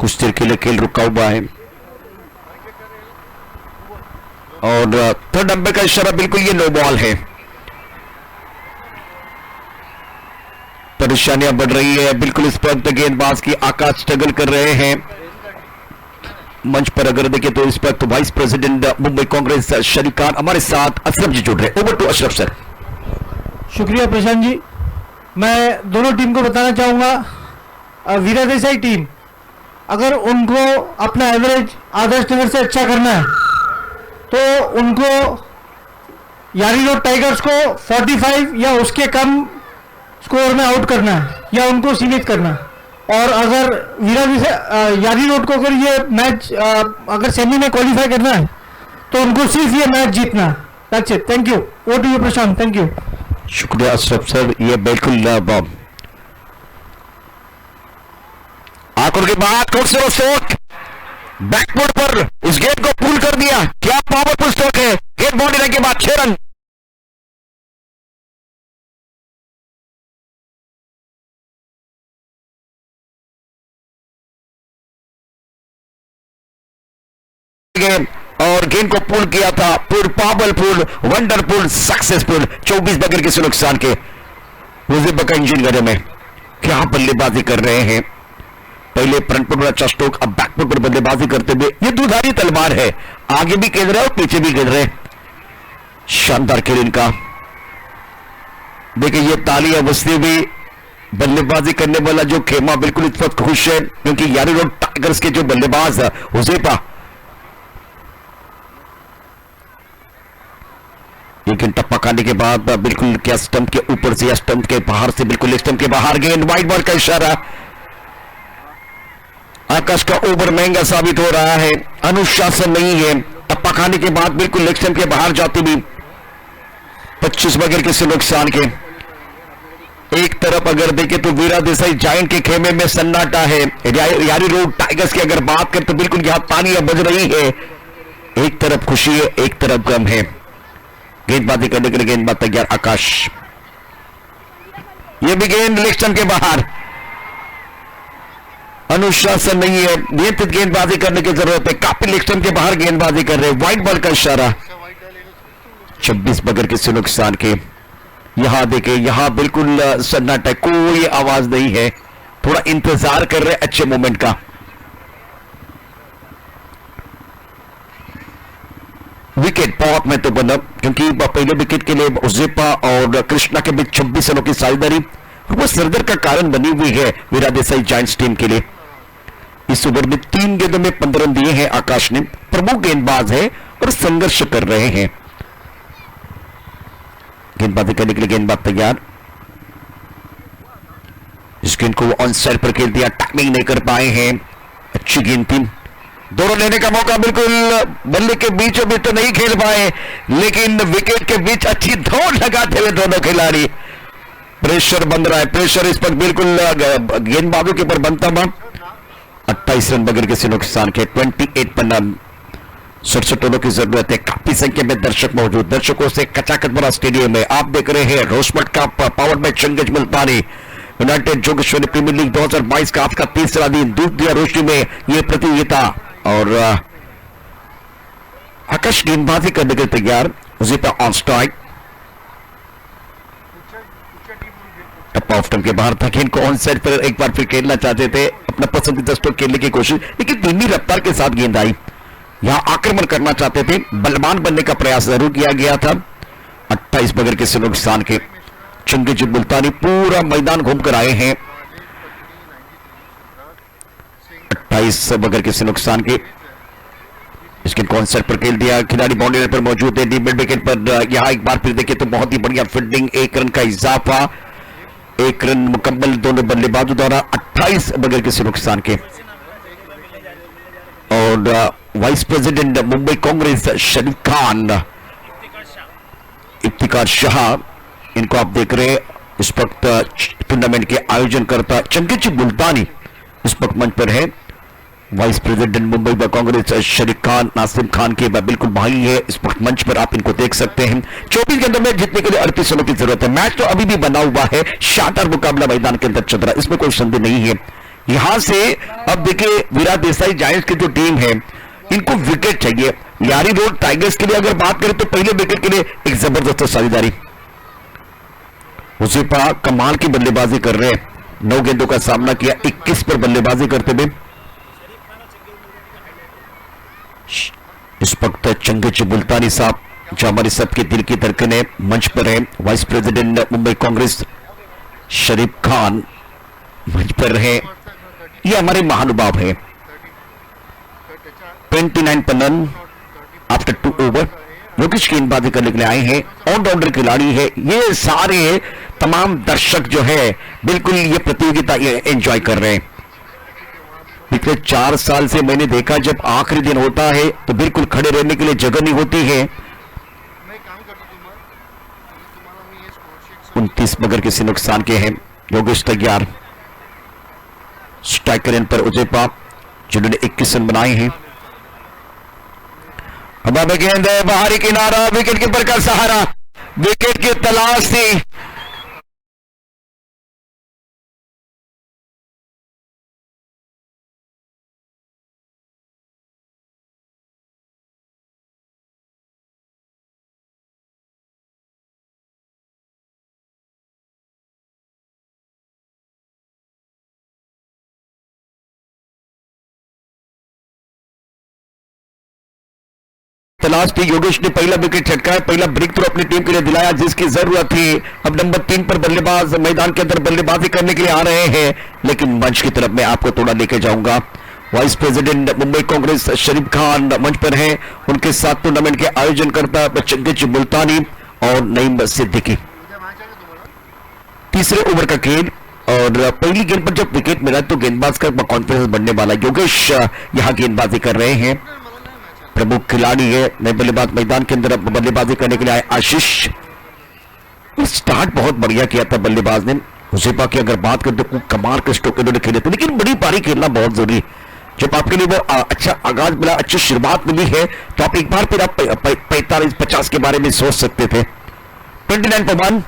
कुछ देर के लिए खेल रुका हुआ है और थर्ड अंपायर का इशारा बिल्कुल ये नो बॉल है। परेशानियां बढ़ रही है बिल्कुल इस वक्त गेंदबाज की। आकाश स्ट्रगल कर रहे हैं। मंच पर अगर देखें तो इस वक्त वाइस प्रेसिडेंट मुंबई कांग्रेस शरीफ खान हमारे साथ अशरफ जी जुड़ रहे हैं। Over to Ashraf sir. शुक्रिया प्रशांत जी। मैं दोनों टीम को बताना चाहूँगा, वीरा देसाई टीम अगर उनको अपना एवरेज आदर्श नगर से अच्छा करना है तो उनको यारी रोड टाइगर्स को 45 या उसके कम स्कोर में आउट करना है या उनको सीमित करना है। और अगर यारी रोड को अगर ये मैच अगर सेमी में क्वालिफाई करना है तो उनको सिर्फ ये मैच जीतना है। That's it. Thank you. Over to you Prashant. Thank you. शुक्रिया अशरफ सर। ये बिल्कुल आंखों के बाद खूबसूरत स्ट्रोक बैकवर्ड पर उस गेंद को पुल कर दिया। क्या पावरफुल स्ट्रोक है। गेंद बाउंड्री के बाद 6 रन। और गेंद को पुल किया था। पुल पावरफुल, वंडरफुल, सक्सेसफुल। 24 बगैर किसी नुकसान के। मुझे का इंजन घरे में क्या बल्लेबाजी कर रहे हैं। पहले फ्रंट पर अच्छा स्ट्रोक, अब बैकफुट पर बल्लेबाजी करते हुए ये दुधारी तलवार है। आगे भी खेल रहे और पीछे भी खेल रहे। शानदार खेल इनका। देखिए ये तालियां बजती हुई बल्लेबाजी करने वाला जो खेमा बिल्कुल इस वक्त खुश है क्योंकि यारी रोड टाइगर्स के जो बल्लेबाज हुजैफा लेकिन टप्पा खाने के बाद बिल्कुल क्या स्टंप के ऊपर से या स्टंप के बाहर से, बिल्कुल स्टंप के बाहर गेंद, वाइड बॉल का इशारा। आकाश का ओवर महंगा साबित हो रहा है, अनुशासन नहीं है। टप्पा खाने के बाद बिल्कुल लेग स्टंप के बाहर जाती भी 25 बगैर किसी नुकसान के। एक तरफ अगर देखें तो वीरा देसाई जायंट के खेमे में सन्नाटा है। यारी रोड टाइगर्स की अगर बात करें तो बिल्कुल यहां तालियां बज रही है। एक तरफ खुशी है, एक तरफ गम है। गेंदबाजी करने के लिए गेंदबाज तैयार आकाश, ये भी गेंद लेग स्टंप के बाहर। अनुशासन नहीं है, नियंत्रित गेंदबाजी करने की जरूरत है। काफी लेग स्टंप के बाहर गेंदबाजी कर रहे हैं, वाइड बॉल का इशारा। 26 बगैर किसी नुकसान के। यहां देखें, यहां बिल्कुल सन्नाटा, कोई आवाज नहीं है, थोड़ा इंतजार कर रहे अच्छे मोमेंट का। विकेट बहुत महत्वपूर्ण, क्योंकि पहले विकेट के लिए उजेपा और कृष्णा के बीच 26 रनों की साझेदारी वो सरदर का कारण बनी हुई है वीरा देसाई जायंट्स टीम के लिए। इस ओवर में 3 गेंदों में 15 रन दिए हैं आकाश ने। प्रमुख गेंदबाज है और संघर्ष कर रहे हैं। गेंदबाजी करने के लिए गेंदबाज तैयार। इस गेंद को ऑन साइड पर खेल दिया, टाइमिंग नहीं कर पाए हैं। अच्छी गेंद थी, दोनों लेने का मौका, बिल्कुल बल्ले के बीचों बीच तो नहीं खेल पाए, लेकिन विकेट के बीच अच्छी दौड़ लगाते हुए दोनों खिलाड़ी। प्रेशर बन रहा है, प्रेशर इस पर बिल्कुल गेंदबाजों के ऊपर बनता हुआ। 28 रन बगैर किसी नुकसान के, 28 पर रन। 67 रनों की जरूरत है। काफी संख्या में दर्शक मौजूद, दर्शकों से कचाकच भरा स्टेडियम में। आप देख रहे हैं रोस्मट का पावर मैच चंगेज मुल्तानी यूनाइटेड जोगेश्वरी प्रीमियर लीग 2022 का आज का तीसरा दिन। दूध दिया रोशनी में यह प्रतियोगिता, और आकाश गेंदबाजी करने के लिए तैयार। उजेपा ऑन स्ट्राइक, टप्पा ऑफ स्टंप के बाहर था। गेंद को ऑन साइड पर एक बार फिर खेलना चाहते थे, अपना पसंदीदा स्ट्रोक खेलने की कोशिश, लेकिन धीमी रफ्तार के साथ गेंद आई। यहां आक्रमण करना चाहते थे, बलवान बनने का प्रयास जरूर किया गया था। 28 बगैर किसी नुकसान के। चंगेज मुल्तानी पूरा मैदान घूमकर आए हैं। 28 बगैर किसी नुकसान के। इसके कॉन्सेप्ट पर खेल दिया, खिलाड़ी बाउंड्री पर मौजूद है। मिड विकेट पर यहां एक बार फिर देखें तो बहुत ही बढ़िया फील्डिंग, 1 रन का इजाफा, 1 रन मुकम्मल दोनों बल्लेबाजों द्वारा। 28 बगैर किसी नुकसान के। और वाइस प्रेसिडेंट मुंबई कांग्रेस शरीफ खान, इफ्तिकार शाह, इनको आप देख रहे हैं इस वक्त टूर्नामेंट के आयोजन करता चंगेज मुल्तानी इस वक्त मंच पर है। वाइस प्रेसिडेंट मुंबई कांग्रेस शरीफ खान नासिम खान के बिल्कुल भाई है, इस वक्त मंच पर आप इनको देख सकते हैं। 24 के अंदर में जीतने के लिए 38 रनों की जरूरत है। मैच तो अभी भी बना हुआ है, शानदार मुकाबला मैदान के अंदर चल रहा है, इसमें कोई संदेह नहीं है। यहां से अब देखिए वीरा देसाई जायंट्स की जो टीम है, इनको विकेट चाहिए। यारी रोड टाइगर्स के लिए अगर बात करें तो पहले विकेट के लिए एक जबरदस्त साझेदारी। उजेपा कमाल की बल्लेबाजी कर रहे हैं, 9 गेंदों का सामना किया, 21 पर बल्लेबाजी करते हुए। इस वक्त चंगेज मुल्तानी साहब, जो हमारे सबके दिल की धड़कन है, मंच पर है। वाइस प्रेसिडेंट मुंबई कांग्रेस शरीफ खान मंच पर रहे, ये हमारे महानुभाव है। 29 पर रन आफ्टर 2 ओवर। योगेश गेंदबाजी करने के लिए आए हैं, ऑलराउंडर खिलाड़ी है। ये सारे तमाम दर्शक जो है बिल्कुल ये प्रतियोगिता एंजॉय कर रहे हैं। पिछले 4 साल से मैंने देखा जब आखिरी दिन होता है तो बिल्कुल खड़े रहने के लिए जगह नहीं होती है। 29 बगैर किसी नुकसान के हैं। योगेश तैयार, स्ट्राइकर एंड पर उजेपा, जिन्होंने 21 रन बनाए हैं। अब गेंद है, बाहरी किनारा, विकेट कीपर का सहारा, विकेट की तलाश थी। तलाश थी, योगेश ने पहला विकेट छटकाया, पहला ब्रेक थ्रू अपनी टीम के लिए दिलाया जिसकी जरूरत थी। अब नंबर 3 पर बल्लेबाज मैदान के अंदर बल्लेबाजी करने के लिए आ रहे हैं, लेकिन मंच की तरफ मैं आपको थोड़ा लेके जाऊंगा। वाइस प्रेसिडेंट मुंबई कांग्रेस शरीफ खान मंच पर हैं, उनके साथ टूर्नामेंट के आयोजन करता चंगेज मुल्तानी और नईम सिद्दीकी। तीसरे ओवर का गेंद और पहली गेंद पर जब विकेट मिला तो गेंदबाज का कॉन्फिडेंस बढ़ने वाला। योगेश यहां गेंदबाजी कर रहे हैं, प्रमुख खिलाड़ी है। नए बल्लेबाज मैदान के अंदर बल्लेबाजी करने के लिए आए आशीष। स्टार्ट बहुत बढ़िया किया था बल्लेबाज ने। हुसैफा की अगर बात करें तो कमाल के स्ट्रोक इन्होंने खेले थे, लेकिन बड़ी पारी खेलना बहुत जरूरी। जब आपके लिए वो अच्छा आगाज मिला, अच्छी शुरुआत मिली है, तो आप एक बार फिर आप 45-50 के बारे में सोच सकते थे। 29 पर 1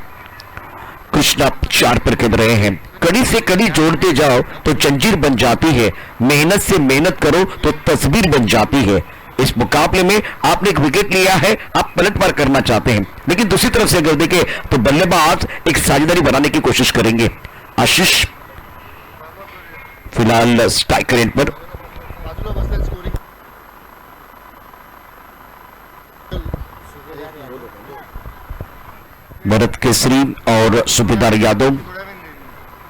कृष्णा 4 पर खेल रहे हैं। कड़ी से कड़ी जोड़ते जाओ तो जंजीर बन जाती है, मेहनत से मेहनत करो तो तस्वीर बन जाती है। इस मुकाबले में आपने एक विकेट लिया है, आप पलटवार करना चाहते हैं, लेकिन दूसरी तरफ से अगर देखें तो बल्लेबाज एक साझेदारी बनाने की कोशिश करेंगे। आशीष फिलहाल स्ट्राइकर एंड पर। भरत केसरी और सुबेदार यादव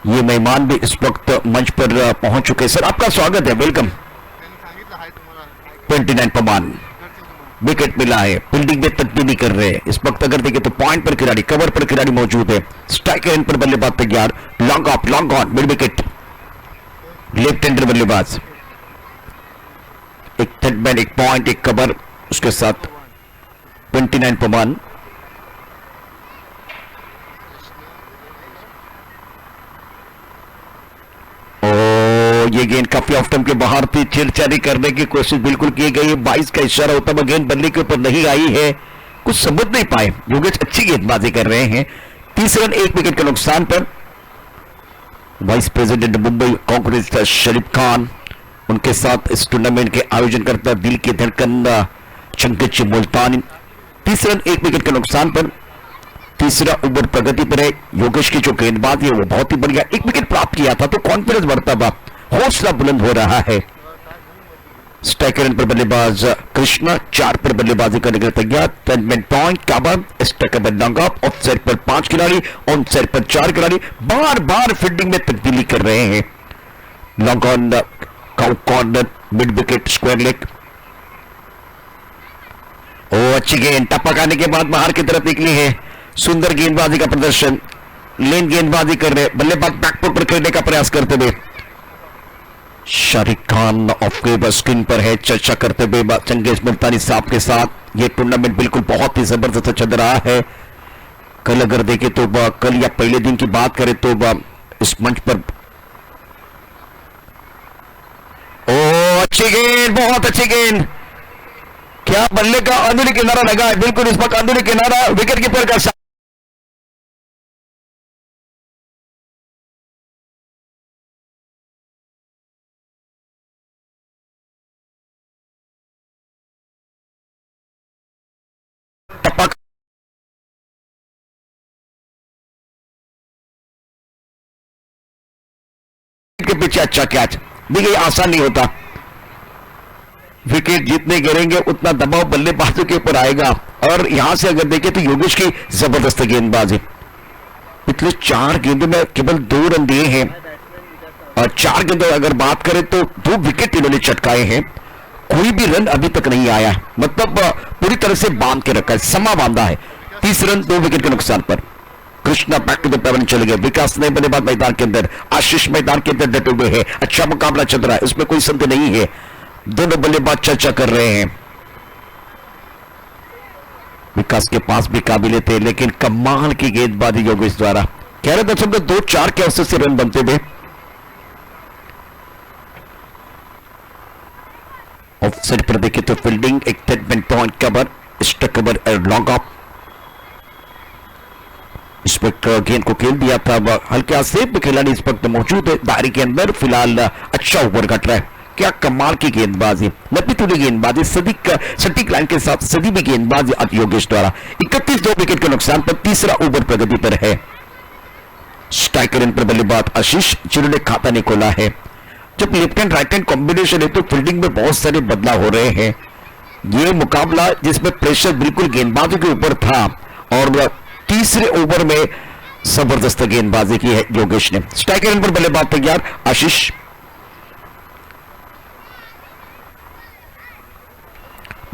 ये मेहमान भी इस वक्त मंच पर पहुंच चुके हैं। सर आपका स्वागत है, वेलकम। 29 पर 1 विकेट मिला है, फील्डिंग में तब्दीली कर रहे हैं इस वक्त। अगर देखें तो पॉइंट पर खिलाड़ी, कवर पर खिलाड़ी मौजूद है। स्ट्राइकर एंड पर बल्लेबाज तैयार, long off long on mid wicket, left hander बल्लेबाज। एक थर्ड मैन, एक पॉइंट, एक कवर, उसके साथ 29 पर 1। ये गेंद काफी ऑफ टर्म के बाहर थी, छेड़छाड़ी करने की कोशिश बिल्कुल की गई है। 22 का इशारा होता हुआ गेंद बल्ले के ऊपर नहीं आई है, कुछ समझ नहीं पाए। योगेश अच्छी गेंदबाजी कर रहे हैं। 30 रन 1 विकेट के नुकसान पर। वाइस प्रेसिडेंट मुंबई कांग्रेस शरीफ खान, उनके साथ इस टूर्नामेंट के आयोजन करता दिल की धड़कन चंकित मुल्तानी। 30 रन 1 विकेट के नुकसान पर। तीसरा ओवर प्रगति पर है। योगेश की जो गेंदबाजी है वो बहुत ही बढ़िया, 1 विकेट प्राप्त किया था तो कॉन्फिडेंस बढ़ता हुआ, हौसला बुलंद हो रहा है। स्ट्राइकर पर बल्लेबाज कृष्णा 4 पर बल्लेबाजी करने के लिए तैयार। 10 पॉइंट काबर, स्ट्राइकर पर लॉन्ग ऑफ, ऑफ साइड पर 5 खिलाड़ी, ऑन साइड पर 4 खिलाड़ी बार बार फील्डिंग में तब्दीली कर रहे हैं। Long on corner, mid wicket, square leg. ओ अच्छी गेंद टपक आने के बाद बाहर की तरफ निकली है। सुंदर गेंदबाजी का प्रदर्शन, लेन गेंदबाजी कर रहे, बल्लेबाज बैकफुट पर खेलने का प्रयास करते हुए। शारिक खान ऑफ के स्क्रीन पर है, चर्चा करते हुए चंगेज मुल्तानी साहब के साथ। यह टूर्नामेंट बिल्कुल बहुत ही जबरदस्त चल रहा है। कल अगर देखें तो कल या पहले दिन की बात करें तो इस मंच पर ओ अच्छी गेंद, बहुत अच्छी गेंद, क्या बल्ले का अंदरूनी किनारा लगा है, बिल्कुल इस वक्त अंदरूनी किनारा विकेट कीपर का टपक के पीछे अच्छा कैच। देखिए आसान नहीं होता, विकेट जितने गिरेंगे उतना दबाव बल्लेबाजों के ऊपर आएगा। और यहां से अगर देखें तो योगेश की जबरदस्त गेंदबाजी, पिछले 4 गेंदों में केवल 2 रन दिए हैं और 4 गेंदों अगर बात करें तो 2 विकेट इन्होंने चटकाए हैं, कोई भी रन अभी तक नहीं आया, मतलब पूरी तरह से बांध के रखा है, समा बांधा है। 30 रन 2 विकेट के नुकसान पर। कृष्णा बैक टू द पैवन चले गए। विकास नए बल्लेबाज मैदान के अंदर, आशीष मैदान के अंदर डटे हुए हैं। अच्छा मुकाबला चल रहा है, इसमें कोई संदेह नहीं है। दोनों बल्लेबाज चर्चा कर रहे हैं। विकास के पास भी काबिले थे, लेकिन कमाल की गेंदबाजी योगेश द्वारा। 11.24 के औसत से रन बनते हुए। ऑफसाइड पर देखे तो फील्डिंग, एक 10 पॉइंट कवर, स्ट्राइक कवर और लॉन्ग ऑफ। इस वक्त गेंद को खेल दिया था, हल्के सेफ खिलाड़ी इस वक्त मौजूद है दायरे के अंदर। फिलहाल अच्छा ओवर कट रहा है, क्या कमाल की गेंदबाजी, लंबी तुली गेंदबाजी, सटीक लाइन के साथ सदी भी गेंदबाजी योगेश द्वारा। 31 2 विकेट के नुकसान पर। तीसरा ओवर प्रगति पर है। स्ट्राइकर पर बल्लेबाज आशीष, जिन्होंने खाता नहीं खोला है। जब left hand right hand combination है तो फील्डिंग में बहुत सारे बदलाव हो रहे हैं। यह मुकाबला जिसमें प्रेशर बिल्कुल गेंदबाजों के ऊपर था और तीसरे ओवर में जबरदस्त गेंदबाजी की है योगेश ने। स्ट्राइकर पर बल्लेबाज तैयार, आशीष।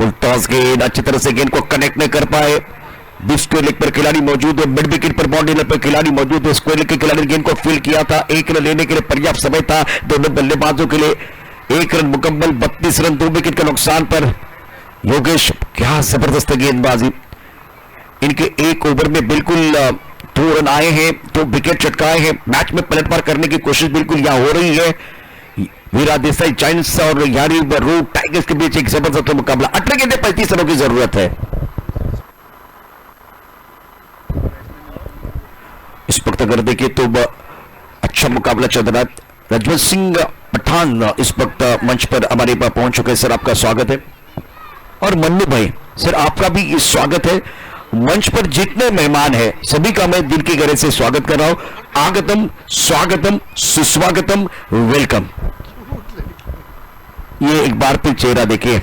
मुल्ताज गेंद अच्छी तरह से गेंद को कनेक्ट नहीं कर पाए। बीच स्क्वायर लेग पर खिलाड़ी मौजूद है, मिड विकेट पर बाउंड्री पर खिलाड़ी मौजूद है। स्क्वायर लेग के खिलाड़ी गेंद को फील्ड किया था, 1 रन लेने के लिए पर्याप्त समय था दोनों बल्लेबाजों के लिए। 1 रन मुकम्मल, 32 रन 2 विकेट के नुकसान पर। योगेश क्या जबरदस्त गेंदबाजी, इनके 1 ओवर में बिल्कुल 2 रन आए हैं, 2 विकेट चटकाए हैं। मैच में पलटवार करने की कोशिश बिल्कुल यहां हो रही है। वीरा देसाई जायंट्स और यारी रोड टाइगर्स के बीच एक जबरदस्त मुकाबला। 18 गेंदें 35 रनों की जरूरत है। इस वक्त अगर देखिए तो अच्छा मुकाबला चल रहा है। रजवंत सिंह पठान इस वक्त मंच पर हमारे पास पहुंच चुके हैं। सर आपका स्वागत है। और मन्नू भाई सर आपका भी स्वागत है। मंच पर जितने मेहमान हैं सभी का मैं दिल की गहराई से स्वागत कर रहा हूं। आगतम, स्वागतम, सुस्वागतम, वेलकम। ये एक बार फिर चेहरा देखिए,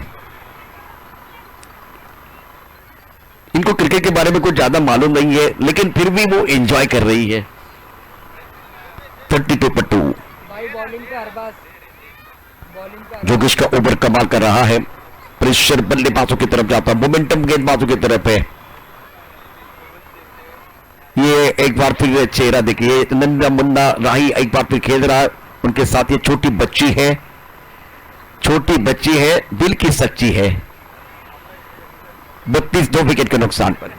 इनको क्रिकेट के बारे में कुछ ज्यादा मालूम नहीं है लेकिन फिर भी वो एंजॉय कर रही है। 32 पर 2 जोगेश का ओवर कमाल कर रहा है। प्रेशर बल्लेबाजों की तरफ जाता, मोमेंटम गेंदबाजों की तरफ है। ये एक बार फिर चेहरा देखिए, नंदा मुन्ना राही एक बार फिर खेल रहा है। उनके साथ ये छोटी बच्ची है, छोटी बच्ची है, दिल की सच्ची है। 32 2 विकेट के नुकसान पर।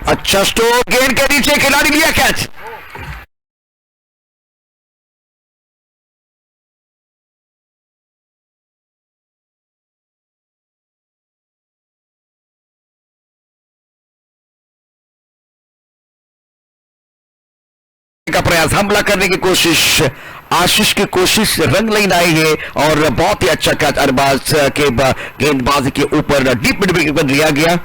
अच्छा स्ट्रोक, गेंद के नीचे खिलाड़ी लिया कैच। का प्रयास, हमला करने की कोशिश, आशीष की कोशिश रंग लाइन आई है और बहुत ही अच्छा कैच अरबाज के गेंदबाजी के ऊपर डीप मिड विकेट पर लिया गया।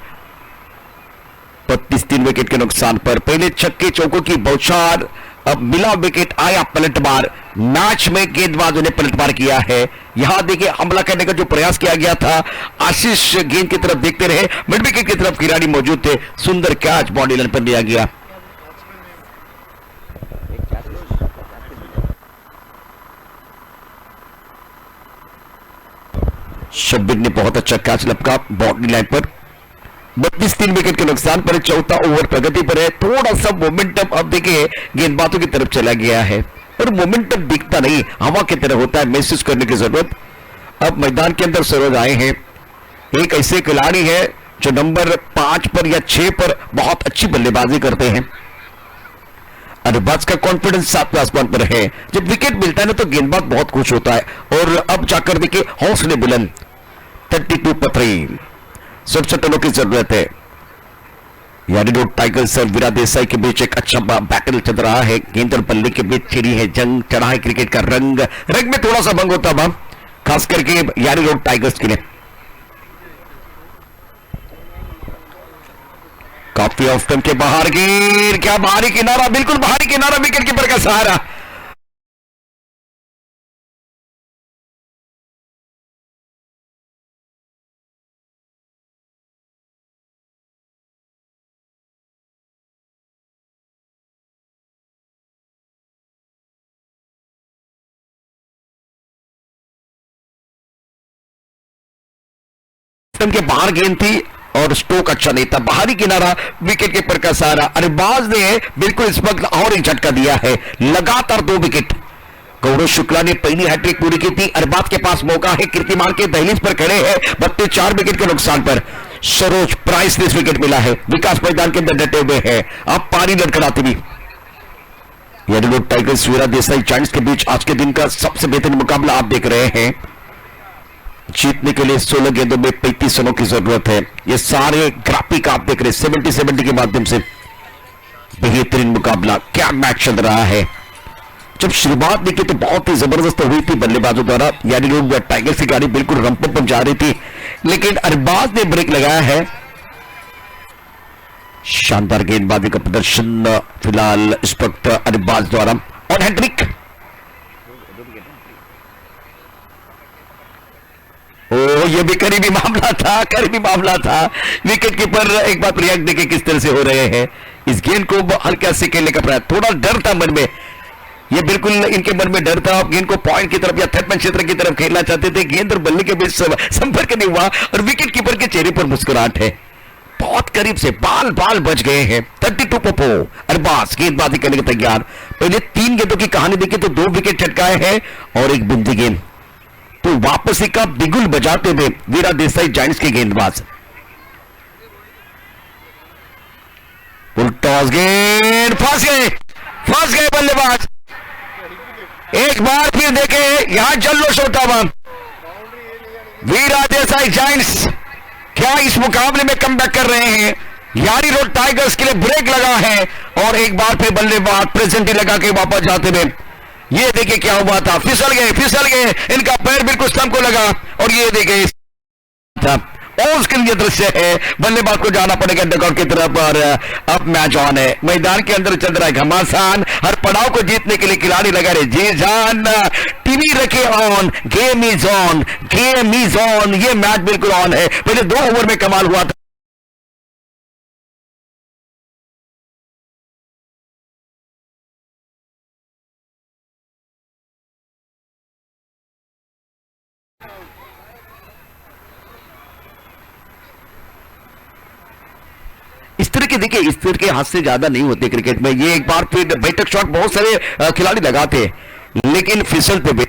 32 3 विकेट के नुकसान पर। पहले छक्के चौकों की बौछार, अब मिला विकेट, आया पलटवार। मैच में गेंदबाजों ने पलटवार किया है। यहां देखिए हमला करने का जो प्रयास किया गया था, आशीष गेंद की तरफ देखते रहे, मिड विकेट की तरफ खिलाड़ी मौजूद थे। सुंदर कैच बाउंड्री लाइन पर लिया गया। शब्बीर ने बहुत अच्छा कैच लपका बाउंड्री लाइन पर। 32 3 विकेट के नुकसान पर। चौथा ओवर प्रगति पर है। थोड़ा सा मोमेंटम अब देखिए गेंदबाजों की तरफ चला गया है और मोमेंटम दिखता नहीं, हवा की तरह होता है, महसूस करने की जरूरत। अब मैदान के अंदर सरोज आए हैं। एक ऐसे खिलाड़ी है जो नंबर 5 पर या 6 पर बहुत अच्छी बल्लेबाजी करते हैं। अरबाज का कॉन्फिडेंस 7वें आसमान पर है। जब विकेट मिलता है ना तो गेंदबाज बहुत खुश होता है और अब जाकर देखिए हौसले बुलंद। 32 पर 3 67 रनों की जरूरत है। यानी रोड टाइगर्स और वीरा देसाई के बीच एक अच्छा बैटल चल रहा है। गेंद और बल्ले के बीच छिड़ी है जंग, चढ़ा है क्रिकेट का रंग। रंग में थोड़ा सा भंग होता है खास करके यानी रोड टाइगर्स के लिए। काफी ऑफ स्टंप के बाहर गिर, क्या बाहरी किनारा, बिल्कुल बाहरी किनारा, विकेट कीपर का सहारा। के बाहर गेंद थी और स्ट्रोक अच्छा नहीं था, बाहरी किनारा, विकेट कीपर का सहारा। अरबाज ने बिल्कुल इस वक्त और एक झटका दिया है, लगातार 2 विकेट। गौरव शुक्ला ने पहली हैट्रिक पूरी की थी। अरबाज के पास मौका है, कीर्तिमान के दहलीज पर खड़े हैं। 32 विकेट के नुकसान पर सरोज प्राइसलेस विकेट मिला है। विकास मैदान के अंदर डटे हुए हैं, अब पारी लड़खड़ाती भी। यानी टाइगर्स वीरा देसाई जायंट्स के बीच आज के दिन का सबसे बेहतरीन मुकाबला आप देख रहे हैं। जीतने के लिए 16 गेंदों में 35 रनों की जरूरत है। ये सारे ग्राफिक आप देख रहे हैं 70-70 के माध्यम से। बेहतरीन मुकाबला, क्या मैच चल रहा है। जब शुरुआत देखी तो बहुत ही जबरदस्त हुई थी बल्लेबाजों द्वारा। यानी लोग टाइगर्स की गाड़ी बिल्कुल रंप पर जा रही थी, लेकिन अरबाज ने ब्रेक लगाया है। शानदार गेंदबाजी का प्रदर्शन फिलहाल इस वक्त अरबाज द्वारा। और हैट्रिक, ओ ये भी करीबी मामला था, करीबी मामला था। विकेट कीपर एक बार रिएक्ट देखे किस तरह से हो रहे हैं, इस गेंद को हल्का से खेलने का प्रयास, थोड़ा डर था मन में, ये बिल्कुल इनके मन में डर था। गेंद को पॉइंट की तरफ या थर्ड मैन क्षेत्र की तरफ खेलना चाहते थे, गेंद और बल्ले के बीच संपर्क नहीं हुआ और विकेट कीपर के चेहरे पर मुस्कुराहट है। बहुत करीब से बाल बच गए हैं। 32 पर 4 अरबाज गेंदबाजी करने के तैयार। पहले 3 गेंदों की कहानी देखी तो 2 विकेट चटकाए हैं और एक बिंदी गेंद, तो वापसी का बिगुल बजाते हुए वीरा देसाई जायंट्स के गेंदबाज। टॉस गेंद फंस गए बल्लेबाज। एक बार फिर देखे यहां जल्लोश होता हुआ वीरा देसाई जायंट्स क्या इस मुकाबले में कमबैक कर रहे हैं। यारी रोड टाइगर्स के लिए ब्रेक लगा है और एक बार फिर बल्लेबाज प्रेजेंटी लगा के वापस जाते हुए, ये देखिए क्या हुआ था, फिसल गए, इनका पैर बिल्कुल स्टंप को लगा और ये देखिए उसके लिए दृश्य है। बल्लेबाज को जाना पड़ेगा डगआउट की तरफ और अब मैच ऑन है। मैदान के अंदर चल रहा है घमासान, हर पड़ाव को जीतने के लिए खिलाड़ी लगा रहे जी जान। टीवी रखे ऑन, गेम इज ऑन, ये मैच बिल्कुल ऑन है। पहले 2 ओवर में कमाल हुआ था। इस तरह के देखिए, इस तरह के हादसे ज्यादा नहीं होते क्रिकेट में। ये एक बार फिर बैठक शॉट बहुत सारे खिलाड़ी लगाते हैं लेकिन फिसलते भी।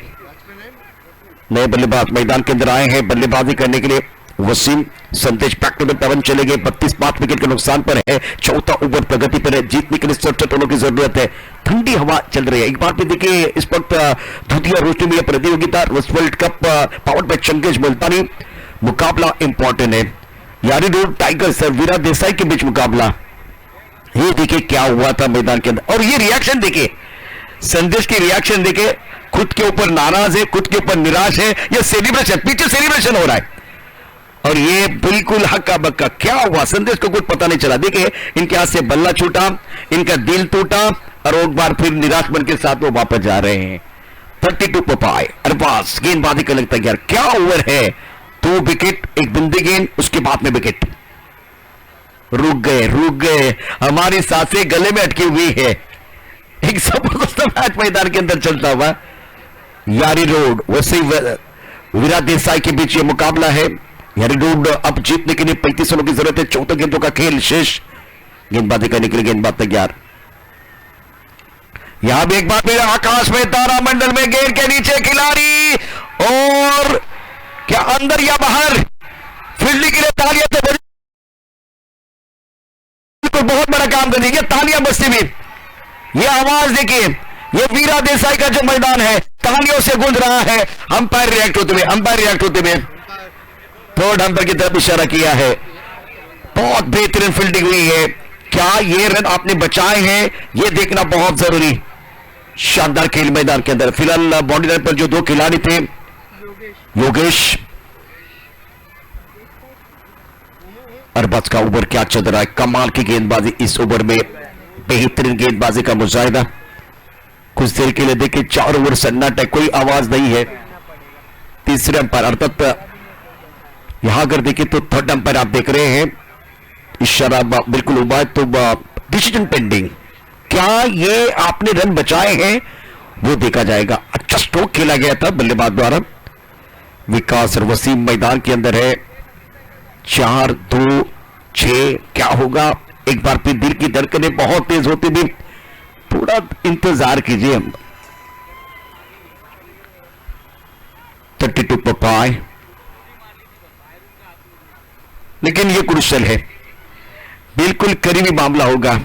नए बल्लेबाज मैदान के अंदर आए हैं बल्लेबाजी करने के लिए। वसीम संदेश बैक टू द पवन चले गए। 32 विकेट के नुकसान पर है। 4था ओवर प्रगति पर है। जीतने के लिए 67 रनों की जरूरत है। ठंडी हवा चल रही है। एक बार फिर देखिए इस वक्त धुतिया रोशनी में प्रतियोगिता world cup powered by Changez Multani मुकाबला इंपॉर्टेंट है। यारी रोड टाइगर्स और वीरा देसाई के बीच मुकाबला। ये देखिए क्या हुआ था मैदान के अंदर और ये रिएक्शन देखिए, संदेश की रिएक्शन देखिए, खुद के ऊपर नाराज है, खुद के ऊपर निराश है। ये सेलिब्रेशन, पीछे सेलिब्रेशन हो रहा है और ये बिल्कुल हक्का बक्का। क्या हुआ संदेश को कुछ पता नहीं चला। देखिए इनके हाथ से बल्ला छूटा, इनका दिल टूटा और एक बार फिर निराश मन के साथ वो वापस जा रहे हैं। 32 पर 5 अरबाज गेंदबाजी करने तैयार। क्या ओवर है, 2 विकेट, एक बिंदी गेंद, उसके बाद में विकेट। रुक गए, हमारी सांसें गले में अटकी हुई है। एक जबरदस्त मैच मैदान के अंदर चलता हुआ यारी रोड वैसे वीरा देसाई के बीच ये मुकाबला है। यारी रोड अब जीतने के लिए 35 रनों की जरूरत है। 14 गेंदों का खेल शेष। गेंदबाजी करने के लिए गेंदबाज तैयार। यहां भी एक बार फिर आकाश में तारामंडल में गेंद के नीचे खिलाड़ी और क्या अंदर या बाहर। फील्डिंग के लिए तालियां तो बिल्कुल बहुत बड़ा काम कर दीजिए। तालियां बजती भी, ये आवाज देखिए, ये वीरा देसाई का जो मैदान है तालियों से गूंज रहा है। अंपायर रिएक्ट होते हुए थर्ड अंपायर की तरफ इशारा किया है। बहुत बेहतरीन फील्डिंग हुई है। क्या ये रन आपने बचाए हैं, ये देखना बहुत जरूरी। शानदार खेल मैदान के अंदर। फिलहाल बाउंड्री लाइन पर जो 2 खिलाड़ी थे, योगेश अरबाज का ओवर क्या चल रहा है। कमाल की गेंदबाजी इस ओवर में, बेहतरीन गेंदबाजी का मुजाहिदा। कुछ देर के लिए देखिए 4 ओवर सन्नाटा, कोई आवाज नहीं है। तीसरे अंपायर अर्थात यहां अगर देखिए तो थर्ड अंपायर आप देख रहे हैं, इशारा बिल्कुल हुआ तो डिसीजन पेंडिंग। क्या ये आपने रन बचाए हैं वो देखा जाएगा। अच्छा स्ट्रोक खेला गया था बल्लेबाज द्वारा। विकास और वसीम मैदान के अंदर है। 4, 2, 6 क्या होगा। एक बार फिर दिल की धड़कनें बहुत तेज होती भी, थोड़ा इंतजार कीजिए। 32 पर 5 लेकिन ये क्रुशियल है, बिल्कुल करीबी मामला होगा।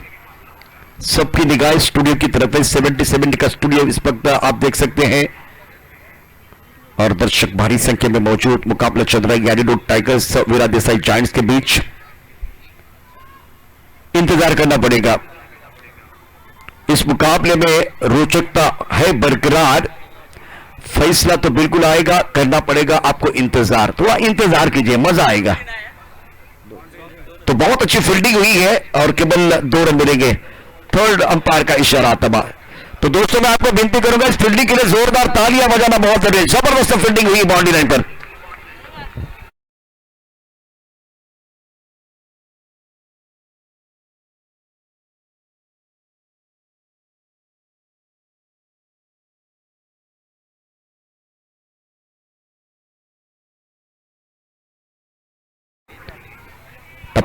सबकी निगाह स्टूडियो की तरफ है। 77 का स्टूडियो इस वक्त आप देख सकते हैं और दर्शक भारी संख्या में मौजूद। मुकाबला चल रहा है यारी रोड टाइगर्स वीरा देसाई जायंट्स के बीच। इंतजार करना पड़ेगा। इस मुकाबले में रोचकता है बरकरार। फैसला तो बिल्कुल आएगा, करना पड़ेगा आपको इंतजार। थोड़ा इंतजार कीजिए, मजा आएगा। तो बहुत अच्छी फील्डिंग हुई है और केवल 2 रन मिलेंगे। थर्ड अंपायर का इशारा तबाह। तो दोस्तों मैं आपको विनती करूंगा इस फील्डिंग के लिए जोरदार तालियां बजाना बहुत जरूरी है। जबरदस्त फील्डिंग हुई बाउंड्री लाइन पर।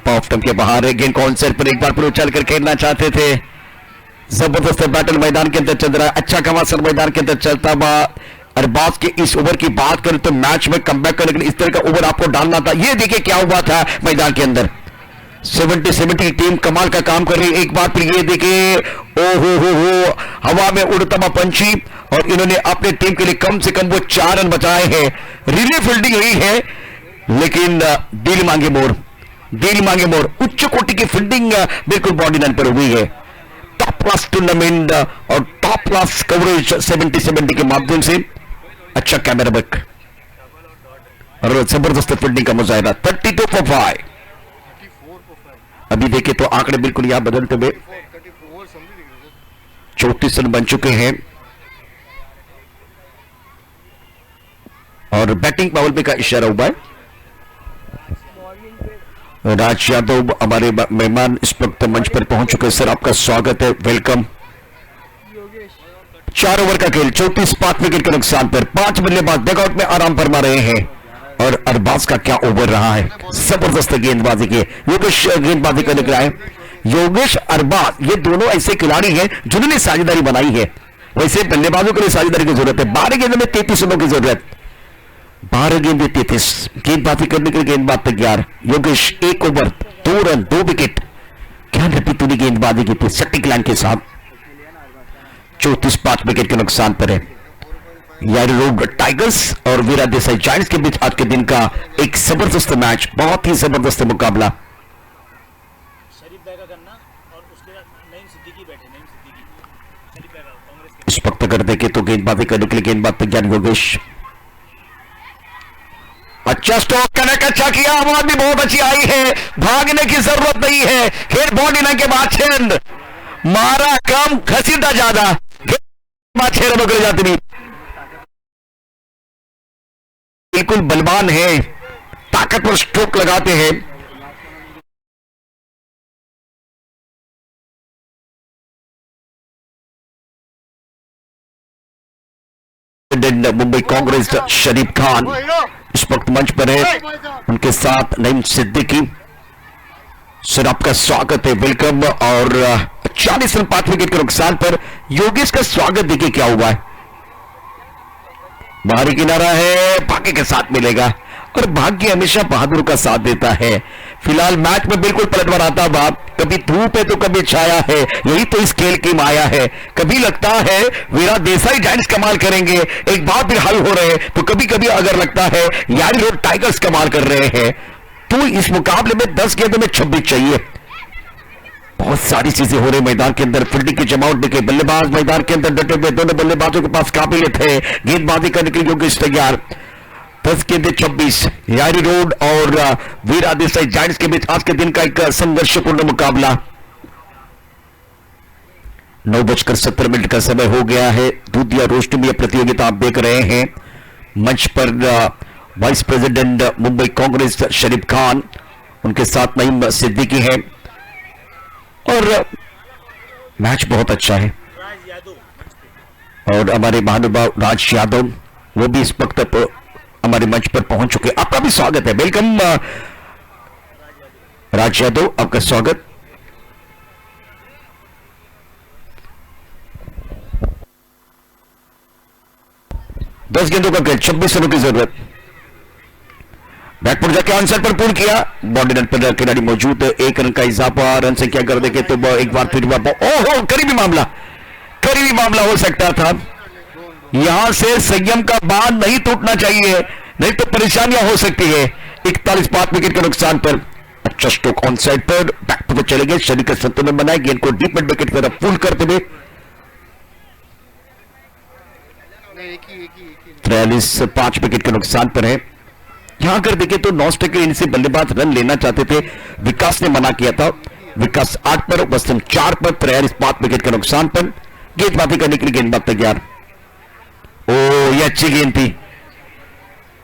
टप्पा ऑफ स्टंप के बाहर है, गेंद कॉन्सेप्ट पर एक बार फिर उछल कर खेलना चाहते थे। जबरदस्त बैटल मैदान के अंदर चल रहा है, अच्छा कमासर मैदान के अंदर चलता हुआ। अरबाज के इस ओवर की बात करें तो मैच में कमबैक करने के लिए इस तरह का ओवर आपको डालना था। ये देखिए क्या हुआ था मैदान के अंदर, 70 की टीम कमाल का काम कर रही है। एक बार फिर ये देखिए, ओ हो हवा में उड़ता हुआ पंछी, और इन्होंने अपने टीम के लिए कम से कम वो 4 रन बचाए हैं। रिले फील्डिंग यही है, लेकिन दिल मांगे मोर, उच्च कोटि की फील्डिंग बिल्कुल बॉडी लाइन पर हुई है। टॉप क्लास टूर्नामेंट और टॉप क्लास कवरेज 70 के माध्यम से अच्छा कैमरा बैक और जबरदस्त फील्डिंग का मुजाहिरा। 32 for 5। अभी देखे तो आंकड़े बिल्कुल यहां बदलते हुए 34 रन बन चुके हैं, और बैटिंग पावर पे का इशारा हुआ है। राज यादव हमारे मेहमान इस वक्त मंच पर पहुंच चुके हैं। सर आपका स्वागत है, वेलकम। 4 ओवर का खेल, 34 5 विकेट के नुकसान पर 5 बल्लेबाज डगआउट में आराम फरमा रहे हैं। और अरबाज का क्या ओवर रहा है, जबरदस्त गेंदबाजी की। योगेश गेंदबाजी करने के आए, योगेश अरबाज ये दोनों ऐसे खिलाड़ी हैं जिन्होंने साझेदारी बनाई है। वैसे बल्लेबाजों के लिए साझेदारी की जरूरत है। 12 गेंदों में 33 रनों की जरूरत, 12 गेंद 33। गेंदबाजी करने के लिए गेंदबाज तैयार। Yogesh 1 over 2 run 2 wicket. क्या रपी तूने गेंदबाजी की थी सटीक लाइन के साथ। 34 5 विकेट के नुकसान पर है। यारी रोड टाइगर्स और वीरा देसाई जायंट्स के बीच आज के दिन का एक जबरदस्त मैच, बहुत ही जबरदस्त मुकाबला। शरीफ भाई का करना और उसके बाद नईम सिद्दीकी बैठे, नईम सिद्दीकी शरीफ भाई का कांग्रेस के। इस वक्त अगर देखे तो गेंदबाजी करने के लिए गेंदबाज तैयार योगेश। अच्छा स्टॉक कनेक्ट अच्छा किया, आवाज भी बहुत अच्छी आई है, भागने की जरूरत नहीं है। खेल बॉडी लाइन के बाद 6 रन मारा, कम घसीटा ज्यादा, 6 रनों के लिए जाती नहीं। बिल्कुल बलवान है, ताकतवर स्ट्रोक लगाते हैं। मुंबई कांग्रेस शरीफ खान इस वक्त मंच पर है, उनके साथ नईम सिद्दीकी। सर आपका स्वागत है, वेलकम। और 40 रन 5 विकेट के नुकसान पर योगेश का स्वागत देखिए क्या हुआ है। बाहरी किनारा है, भाग्य के साथ मिलेगा, और भाग्य हमेशा बहादुर का साथ देता है। फिलहाल मैच में बिल्कुल पलटवार आता हुआ, कभी धूप है तो कभी छाया है, यही तो इस खेल की माया है। कभी लगता है वीरा देसाई जायंट्स कमाल करेंगे, एक बार फिर हाई हो रहे हैं, तो कभी कभी अगर लगता है यारी रोड टाइगर्स कमाल कर रहे हैं। तो इस मुकाबले में 10 गेंदों में 26 चाहिए। बहुत सारी चीजें हो रही मैदान के अंदर। फील्डिंग की जमावट देखे, बल्लेबाज मैदान के अंदर डटे हुए, दोनों बल्लेबाजों के पास काबिलियत है। गेंदबाजी करने के लिए योगेश तैयार। 10 गेंदें 26। यारी रोड और वीरा देसाई जायंट्स के बीच आज के दिन का एक संघर्षपूर्ण मुकाबला। 9:17 का समय हो गया है। दूधिया रोशनी में प्रतियोगिता आप देख रहे हैं। मंच पर वाइस प्रेसिडेंट मुंबई कांग्रेस शरीफ खान, उनके साथ नईम सिद्दीकी है, और मैच बहुत अच्छा है। राज यादव और हमारे महानुभाव राज यादव वो भी इस वक्त हमारे मंच पर पहुंच चुके। आपका भी स्वागत है, वेलकम राज यादव, आपका स्वागत। दस गेंदों का खेल, 26 रनों की जरूरत। बैकपुट जाके आंसर पर पूर्ण किया, बॉडी रन पर खिलाड़ी मौजूद है। 1 रन का इजाफा, रन संख्या कर देखे तो एक बार फिर ओहो करीबी मामला हो सकता था। यहां से संयम का बांध नहीं टूटना चाहिए, नहीं तो परेशानियां हो सकती है। 41 5 विकेट के नुकसान पर अच्छा स्ट्रोक ऑन साइड पर, बैकपुट पर चले गए, शरीर का संतुलन बनाए, गेंद को डीप मिड विकेट की तरफ पुल करते हुए। 43 5 विकेट के नुकसान पर है। यहां अगर देखें तो नॉन स्ट्राइकर इनसे बल्लेबाज रन लेना चाहते थे, विकास ने मना किया था। विकास 8 पर, वसंत 4 पर, 43 5 विकेट के नुकसान पर। गेंदबाजी करने के लिए गेंदबाज तैयार। ओ ये अच्छी गेंद थी,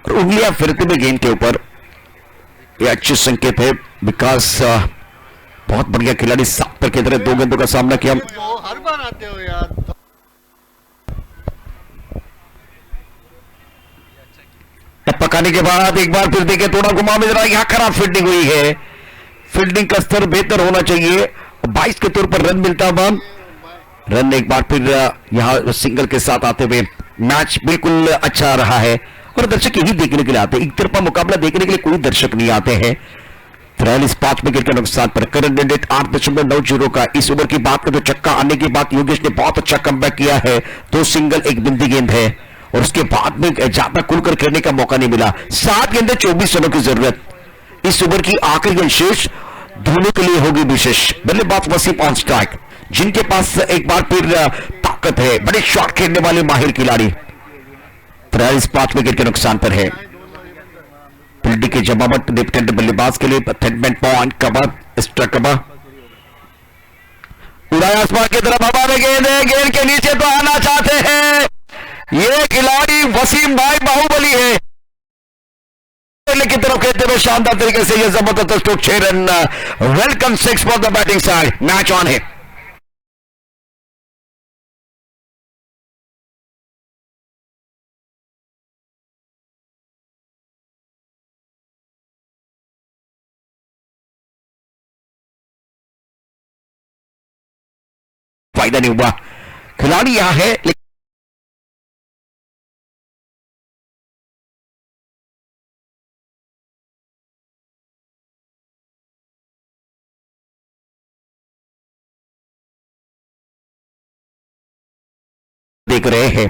और उंगलियां फिरते हुए गेंद के ऊपर, ये अच्छे संकेत है। विकास बहुत बढ़िया खिलाड़ी, 7 पर की तरह 2 गेंदों का सामना किया। हर बार आते हो यार। पकाने के बाद एक बार फिर देखे, थोड़ा घुमा में जरा, यहां खराब फील्डिंग हुई है। फील्डिंग का स्तर बेहतर होना चाहिए। 22 के तौर पर रन मिलता हुआ, रन एक बार फिर यहां सिंगल के साथ आते हुए मैच बिल्कुल अच्छा रहा है और दर्शक यही देखने के लिए आते हैं। एक तरफा मुकाबला देखने के लिए कोई दर्शक नहीं आते हैं। 43 5 विकेट के नुकसान पर करंट रन रेट 8.90 का। इस ओवर की बात करें तो चक्का आने के बाद योगेश ने बहुत अच्छा कमबैक किया है। 2 सिंगल 1 बिंदी गेंद है और उसके बाद में ज्यादा खुलकर खेलने का मौका नहीं मिला। 7 गेंदें 24 रनों की जरूरत। इस ओवर की आखिरी गेंद शेष धोनी के लिए होगी विशेष। बल्लेबाज वसीम ऑन स्ट्राइक, जिनके पास एक बार फिर ताकत है, बड़े शॉट खेलने वाले माहिर खिलाड़ी। 43 5 विकेट के नुकसान पर है। फील्डिंग की जमावट लेफ्ट हैंड बल्लेबाज के लिए third point cover strike cover उड़ाया आसमान की तरफ, हवा में गेंद है, गेंद के नीचे तो आना चाहते हैं ये खिलाड़ी वसीम भाई बाहुबली है। की तरफ खेलते हुए शानदार तरीके से यह जबरदस्त stroke 6 run. Welcome 6 for the batting side. Match on है। फायदा नहीं हुआ, खिलाड़ी यहां है देख रहे हैं।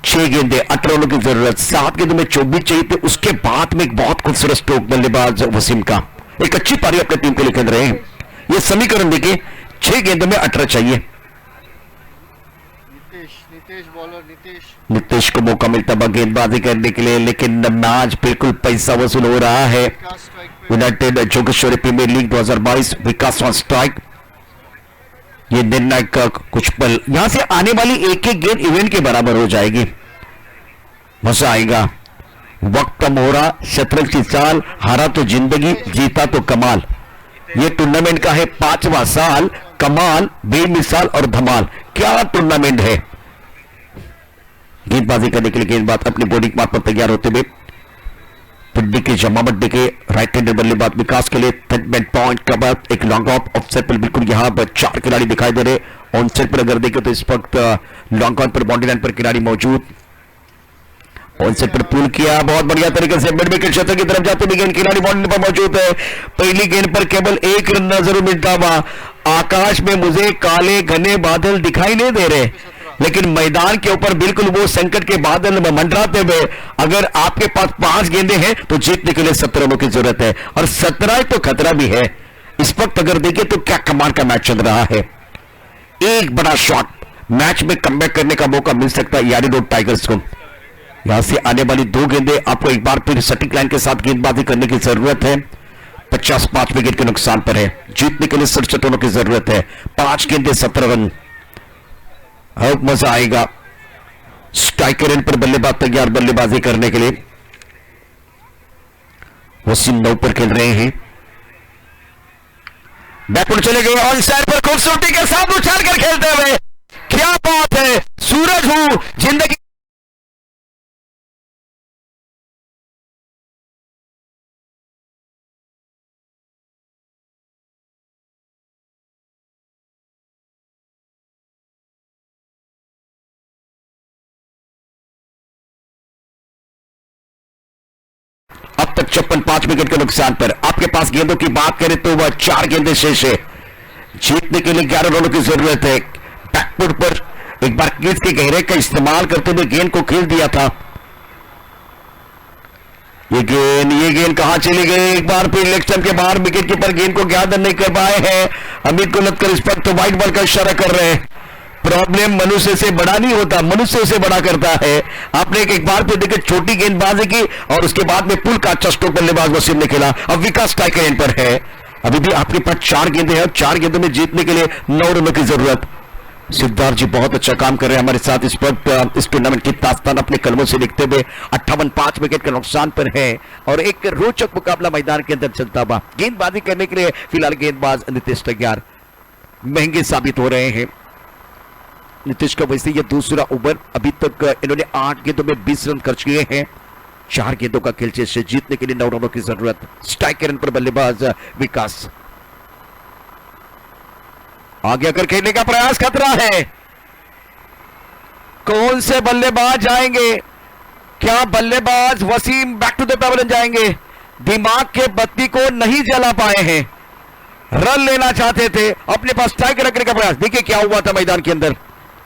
6 गेंदें 18 रनों की जरूरत। 7 गेंदों में 24 चाहिए थे। उसके बाद में एक बहुत खूबसूरत स्ट्रोक बल्लेबाज वसीम का, एक अच्छी पारी अपनी टीम के लिए खेल रहे हैं। यह समीकरण देखिए, 6 गेंदों में 18 चाहिए। नीतीश बॉलर नीतीश को मौका मिलता है गेंदबाजी करने के लिए, लेकिन मैच बिल्कुल पैसा वसूल हो रहा है। United Jogeshwari premier league 2022 Vikas on strike. ये निर्णायक का कुछ पल, यहां से आने वाली एक एक गेंद इवेंट के बराबर हो जाएगी। मजा आएगा। वक्त कम हो रहा, शतरंज की चाल, हारा तो जिंदगी, जीता तो कमाल। ये टूर्नामेंट का है 5वां साल। कमाल, बेमिसाल और धमाल, क्या टूर्नामेंट है। गेंदबाजी करने के लिए गेंदबाज अपनी बॉडी मार्क पर तैयार होते हुए पिंडी की जमावट देखे। राइट हैंडर बल्लेबाज विकास के लिए थर्ड पॉइंट कवर, एक लॉन्ग ऑफ ऑफसेट पर बिल्कुल यहां पर 4 खिलाड़ी दिखाई दे रहे। ऑन सेट पर अगर देखें तो इस वक्त लॉन्ग ऑन पर बाउंड्री लाइन पर खिलाड़ी मौजूद। ऑन सेट पर पुल किया बहुत बढ़िया तरीके से, मिड विकेट क्षेत्र की तरफ जाते हुए गेंद खिलाड़ी बाउंड्री पर मौजूद है। पहली गेंद पर केवल 1 रन नजर मिलता हुआ। आकाश में मुझे काले घने बादल दिखाई नहीं दे रहे, लेकिन मैदान के ऊपर बिल्कुल वो संकट के बादल मंडराते हुए। अगर आपके पास 5 गेंदें हैं तो जीतने के लिए 17 रनों की जरूरत है, और 17 तो खतरा भी है। इस वक्त अगर देखें तो क्या कमाल का मैच चल रहा है। एक बड़ा शॉट, मैच में कमबैक करने का मौका मिल सकता है यारी रोड टाइगर्स को। यहां से आने वाली 2 गेंदें आपको एक बार फिर सटीक लाइन के साथ गेंदबाजी करने की जरूरत है। 50 5 विकेट के नुकसान पर है। जीतने के लिए 67 रनों की जरूरत है। 5 गेंदें 17 रन। अब मजा आएगा। स्ट्राइकर एंड पर बल्लेबाज तैयार बल्लेबाजी करने के लिए। वसीम 9 पर खेल रहे हैं। बैकवर्ड चले गए, ऑन साइड पर खूबसूरती के साथ उछाल कर खेलते हुए। क्या बात है, सूरज हूं जिंदगी। अब तक 56 5 विकेट के नुकसान पर। आपके पास गेंदों की बात करें तो वह 4 गेंदें शेष है। जीतने के लिए 11 रनों की जरूरत है। बैकफुट पर एक बार क्रीज के गहरे का इस्तेमाल करते हुए गेंद को खेल दिया था। ये गेंद कहां चली गई। एक बार फिर लेग स्टंप के बाहर विकेट कीपर गेंद को गैदर नहीं कर पाए हैं। अमित को लगकर इस पर तो व्हाइट बॉल का इशारा कर रहे हैं। प्रॉब्लम मनुष्य से बड़ा नहीं होता, मनुष्य उसे बड़ा करता है। आपने एक बार फिर देखिए छोटी गेंदबाजी की और उसके बाद में पुल का अच्छा स्ट्रोक बल्लेबाज वसीम ने खेला। अब विकास स्ट्राइक एंड पर है। अभी भी आपके पास 4 गेंदें हैं और 4 गेंदों में जीतने के लिए 9 रनों की जरूरत। सिद्धार्थ जी बहुत अच्छा काम कर रहे हैं हमारे साथ इस वक्त। इस टूर्नामेंट की दास्तान अपने कलमों से लिखते हुए 58 5 विकेट के नुकसान पर है और एक रोचक मुकाबला मैदान के अंदर चलता हुआ। गेंदबाजी करने के लिए फिलहाल गेंदबाज नीतीश तैयार महंगे साबित हो रहे हैं। नीतीश का वैसे ये दूसरा ओवर, अभी तक इन्होंने 8 गेंदों में 20 रन खर्च किए हैं। 4 गेंदों का खेल से जीतने के लिए 9 रनों की जरूरत। स्ट्राइक के रन पर बल्लेबाज विकास आगे आकर खेलने का प्रयास, खतरा है। कौन से बल्लेबाज जाएंगे? क्या बल्लेबाज Wasim back to the pavilion जाएंगे? दिमाग के बत्ती को नहीं जला पाए हैं, रन लेना चाहते थे, अपने पास स्ट्राइक रखने का प्रयास। देखिए क्या हुआ था मैदान के अंदर।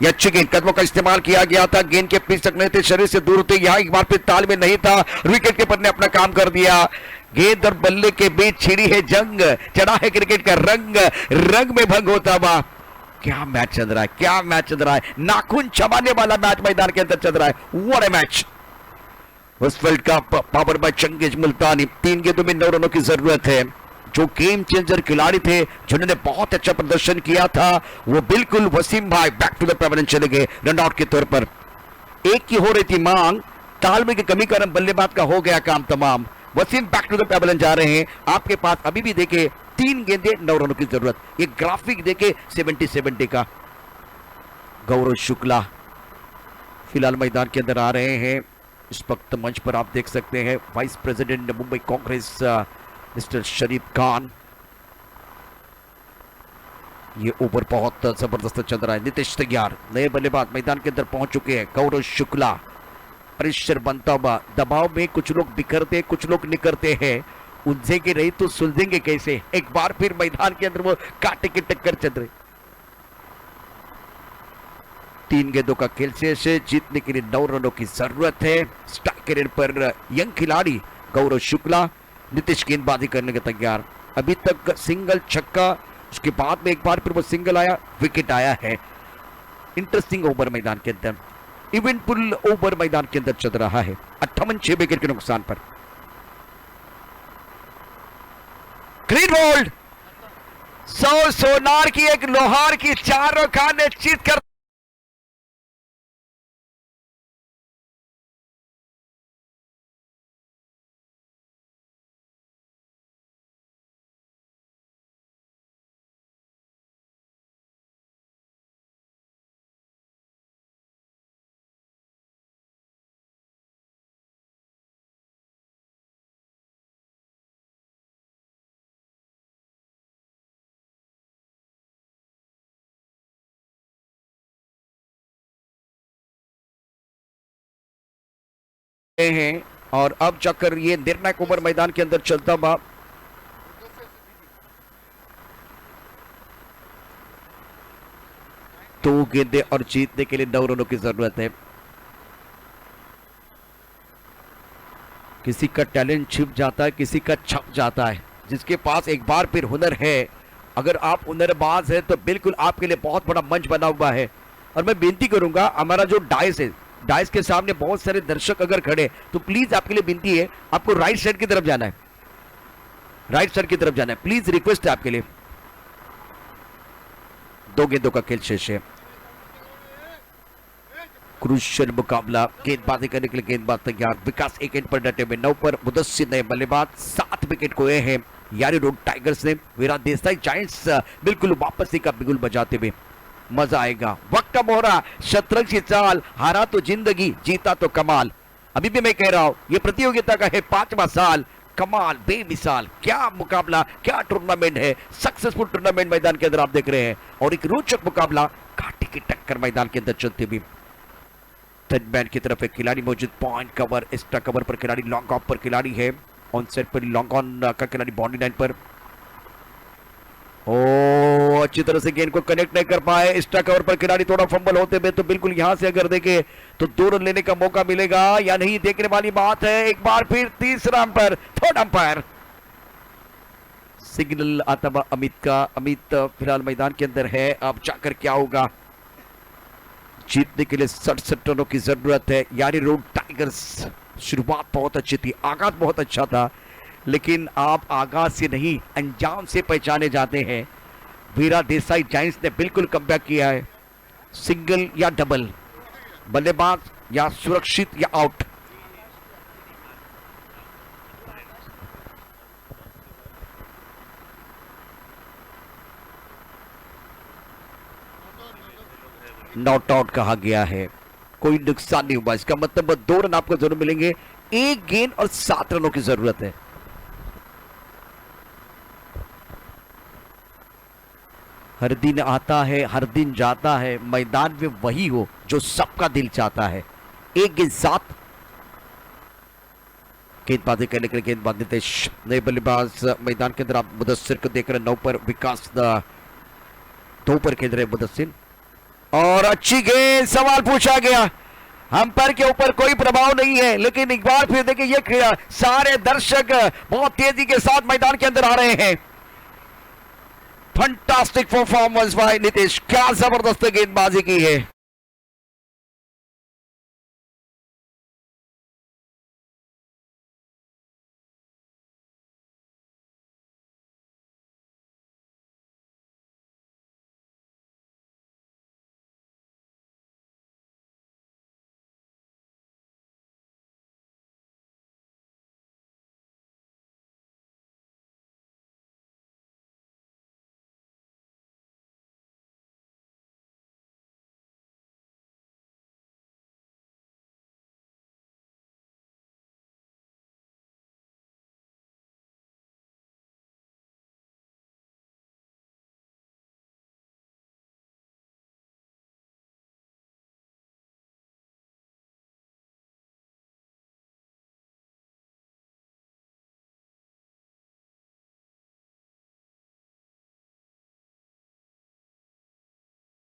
यह अच्छी गेंद, कदमों का इस्तेमाल किया गया था, गेंद के पीछ तक नहीं थे, शरीर से दूर थे, यहां एक बार फिर ताल में नहीं था, विकेट कीपर ने अपना काम कर दिया। गेंद और बल्ले के बीच छिड़ी है जंग, चढ़ा है क्रिकेट का रंग, रंग में भंग होता हुआ। क्या मैच चल रहा है, क्या मैच चल रहा है, नाखून चबाने वाला मैच मैदान के अंदर चल रहा है। What a match. वेस्टफील्ड का पावर बाय चंगेज मुल्तानी। 3 गेंदों में 9 रनों की जरूरत है। जो गेम चेंजर खिलाड़ी थे, जिन्होंने बहुत अच्छा प्रदर्शन किया था, वो बिल्कुल वसीम भाई बैक टू द पेवेलियन चले गए रन आउट के तौर पर। एक की हो रही थी मांग, तालमेल की कमी कारण बल्लेबाज का हो गया काम तमाम। Wasim back to the pavilion जा रहे हैं। आपके पास अभी भी देखे 3 गेंदे 9 रनों की जरूरत। ये ग्राफिक देखे 70-70 का। गौरव शुक्ला फिलहाल मैदान के अंदर आ रहे हैं। इस वक्त मंच पर आप देख सकते हैं vice president Mumbai Congress mister Sharif Khan. ये ओवर बहुत जबरदस्त चल रहा है। नीतीश तैयार, नए बल्लेबाज मैदान के अंदर पहुंच चुके हैं। गौरव शुक्ला, प्रेशर बनता हुआ, दबाव में कुछ लोग बिखरते, कुछ लोग निकलते हैं, उलझेंगे नहीं तो सुलझेंगे कैसे। एक बार फिर मैदान के अंदर वो कांटे की टक्कर चल रही। 3 गेंदों का खेल से जीतने के लिए 9 रनों की जरूरत है। स्ट्राइक रेट पर यंग खिलाड़ी गौरव शुक्ला, नीतीश गेंदबाजी करने के तैयार। अभी तक सिंगल छक्का, उसके बाद में एक बार फिर वो सिंगल आया, विकेट आया है। इंटरेस्टिंग ओवर मैदान के अंदर, इवेंटफुल ओवर मैदान के अंदर चल रहा है। 58 विकेट के नुकसान पर क्लीन बोल्ड। सोनार की एक लोहार की 4 रन निश्चित कर हैं। और अब जाकर ये निर्णायक ओवर मैदान के अंदर चलता हुआ दो गेंदे और जीतने के लिए 9 रनों की जरूरत है। किसी का टैलेंट छिप जाता है, किसी का छप जाता है। जिसके पास एक बार फिर हुनर है, अगर आप हुनरबाज है तो बिल्कुल आपके लिए बहुत बड़ा मंच बना हुआ है। और मैं बेनती करूंगा, हमारा जो डाइस है, डाइस के सामने बहुत सारे दर्शक अगर खड़े, तो प्लीज आपके लिए विनती है, आपको राइट साइड की तरफ जाना है, राइट साइड की तरफ जाना है, प्लीज रिक्वेस्ट है आपके लिए। 2 गेंदों का खेल शेष है। क्रूशियल मुकाबला, गेंदबाजी करने के लिए गेंदबाज तैयार। विकास 1 गेंद पर डटे हुए, 9 पर मुदस्सिर नए बल्लेबाज। 7 विकेट खोए हैं यारी रोड टाइगर्स ने। विराट देसाई जायंट्स बिल्कुल वापसी का बिगुल बजाते हुए। मजा आएगा, वक्त का मोहरा, शतरंज की चाल, हारा तो जिंदगी, जीता तो कमाल। अभी भी मैं कह रहा हूं, ये प्रतियोगिता का है 5वां साल। कमाल, बेमिसाल, क्या मुकाबला, क्या टूर्नामेंट है। सक्सेसफुल टूर्नामेंट मैदान के अंदर आप देख रहे हैं, और एक रोचक मुकाबला, कांटे की टक्कर मैदान के अंदर चलती हुई। थर्ड मैन की तरफ एक खिलाड़ी मौजूद, पॉइंट कवर, एक्स्ट्रा कवर पर खिलाड़ी, लॉन्ग ऑफ पर खिलाड़ी है, ऑन सेट पर लॉन्ग ऑन का खिलाड़ी बाउंड्री लाइन पर। ओ, अच्छी तरह से गेंद को कनेक्ट नहीं कर पाए। एक्स्ट्रा कवर पर खिलाड़ी, थोड़ा फंबल होते हुए, तो बिल्कुल यहां से अगर देखे तो 2 रन लेने का मौका मिलेगा या नहीं, देखने वाली बात है। एक बार फिर तीसरा अंपायर, थर्ड अंपायर, सिग्नल आता हुआ अमित का। अमित फिलहाल मैदान के अंदर है, अब जाकर क्या होगा। जीतने के लिए 67 रनों की जरूरत है। यारी रोड टाइगर्स, शुरुआत बहुत अच्छी थी, आगाज बहुत अच्छा था, लेकिन आप आगाज से नहीं अंजाम से पहचाने जाते हैं। वीरा देसाई जायंट्स ने बिल्कुल कमबैक किया है। सिंगल या डबल, बल्लेबाज या सुरक्षित या आउट। नॉट आउट कहा गया है, कोई नुकसान नहीं हुआ। इसका मतलब 2 रन आपको जरूर मिलेंगे। 1 गेंद और 7 रनों की जरूरत है। हर दिन आता है, हर दिन जाता है, मैदान में वही हो जो सबका दिल चाहता है। 1 गेंद 7। गेंदबाजी करने के लिए गेंदबाज नितेश, नए बल्लेबाज मैदान के अंदर आप मुदस्सिर को देख रहे हैं। 9 पर विकास, 2 पर खेल रहे मुदस्सिर, और अच्छी गेंद। सवाल पूछा गया, अंपायर के ऊपर कोई प्रभाव नहीं है, लेकिन एक बार फिर देखिए ये सारे दर्शक बहुत तेजी के साथ मैदान के अंदर आ रहे हैं। फंटास्टिक परफॉर्मेंस बाय नितेश, क्या जबरदस्त गेंदबाजी की है।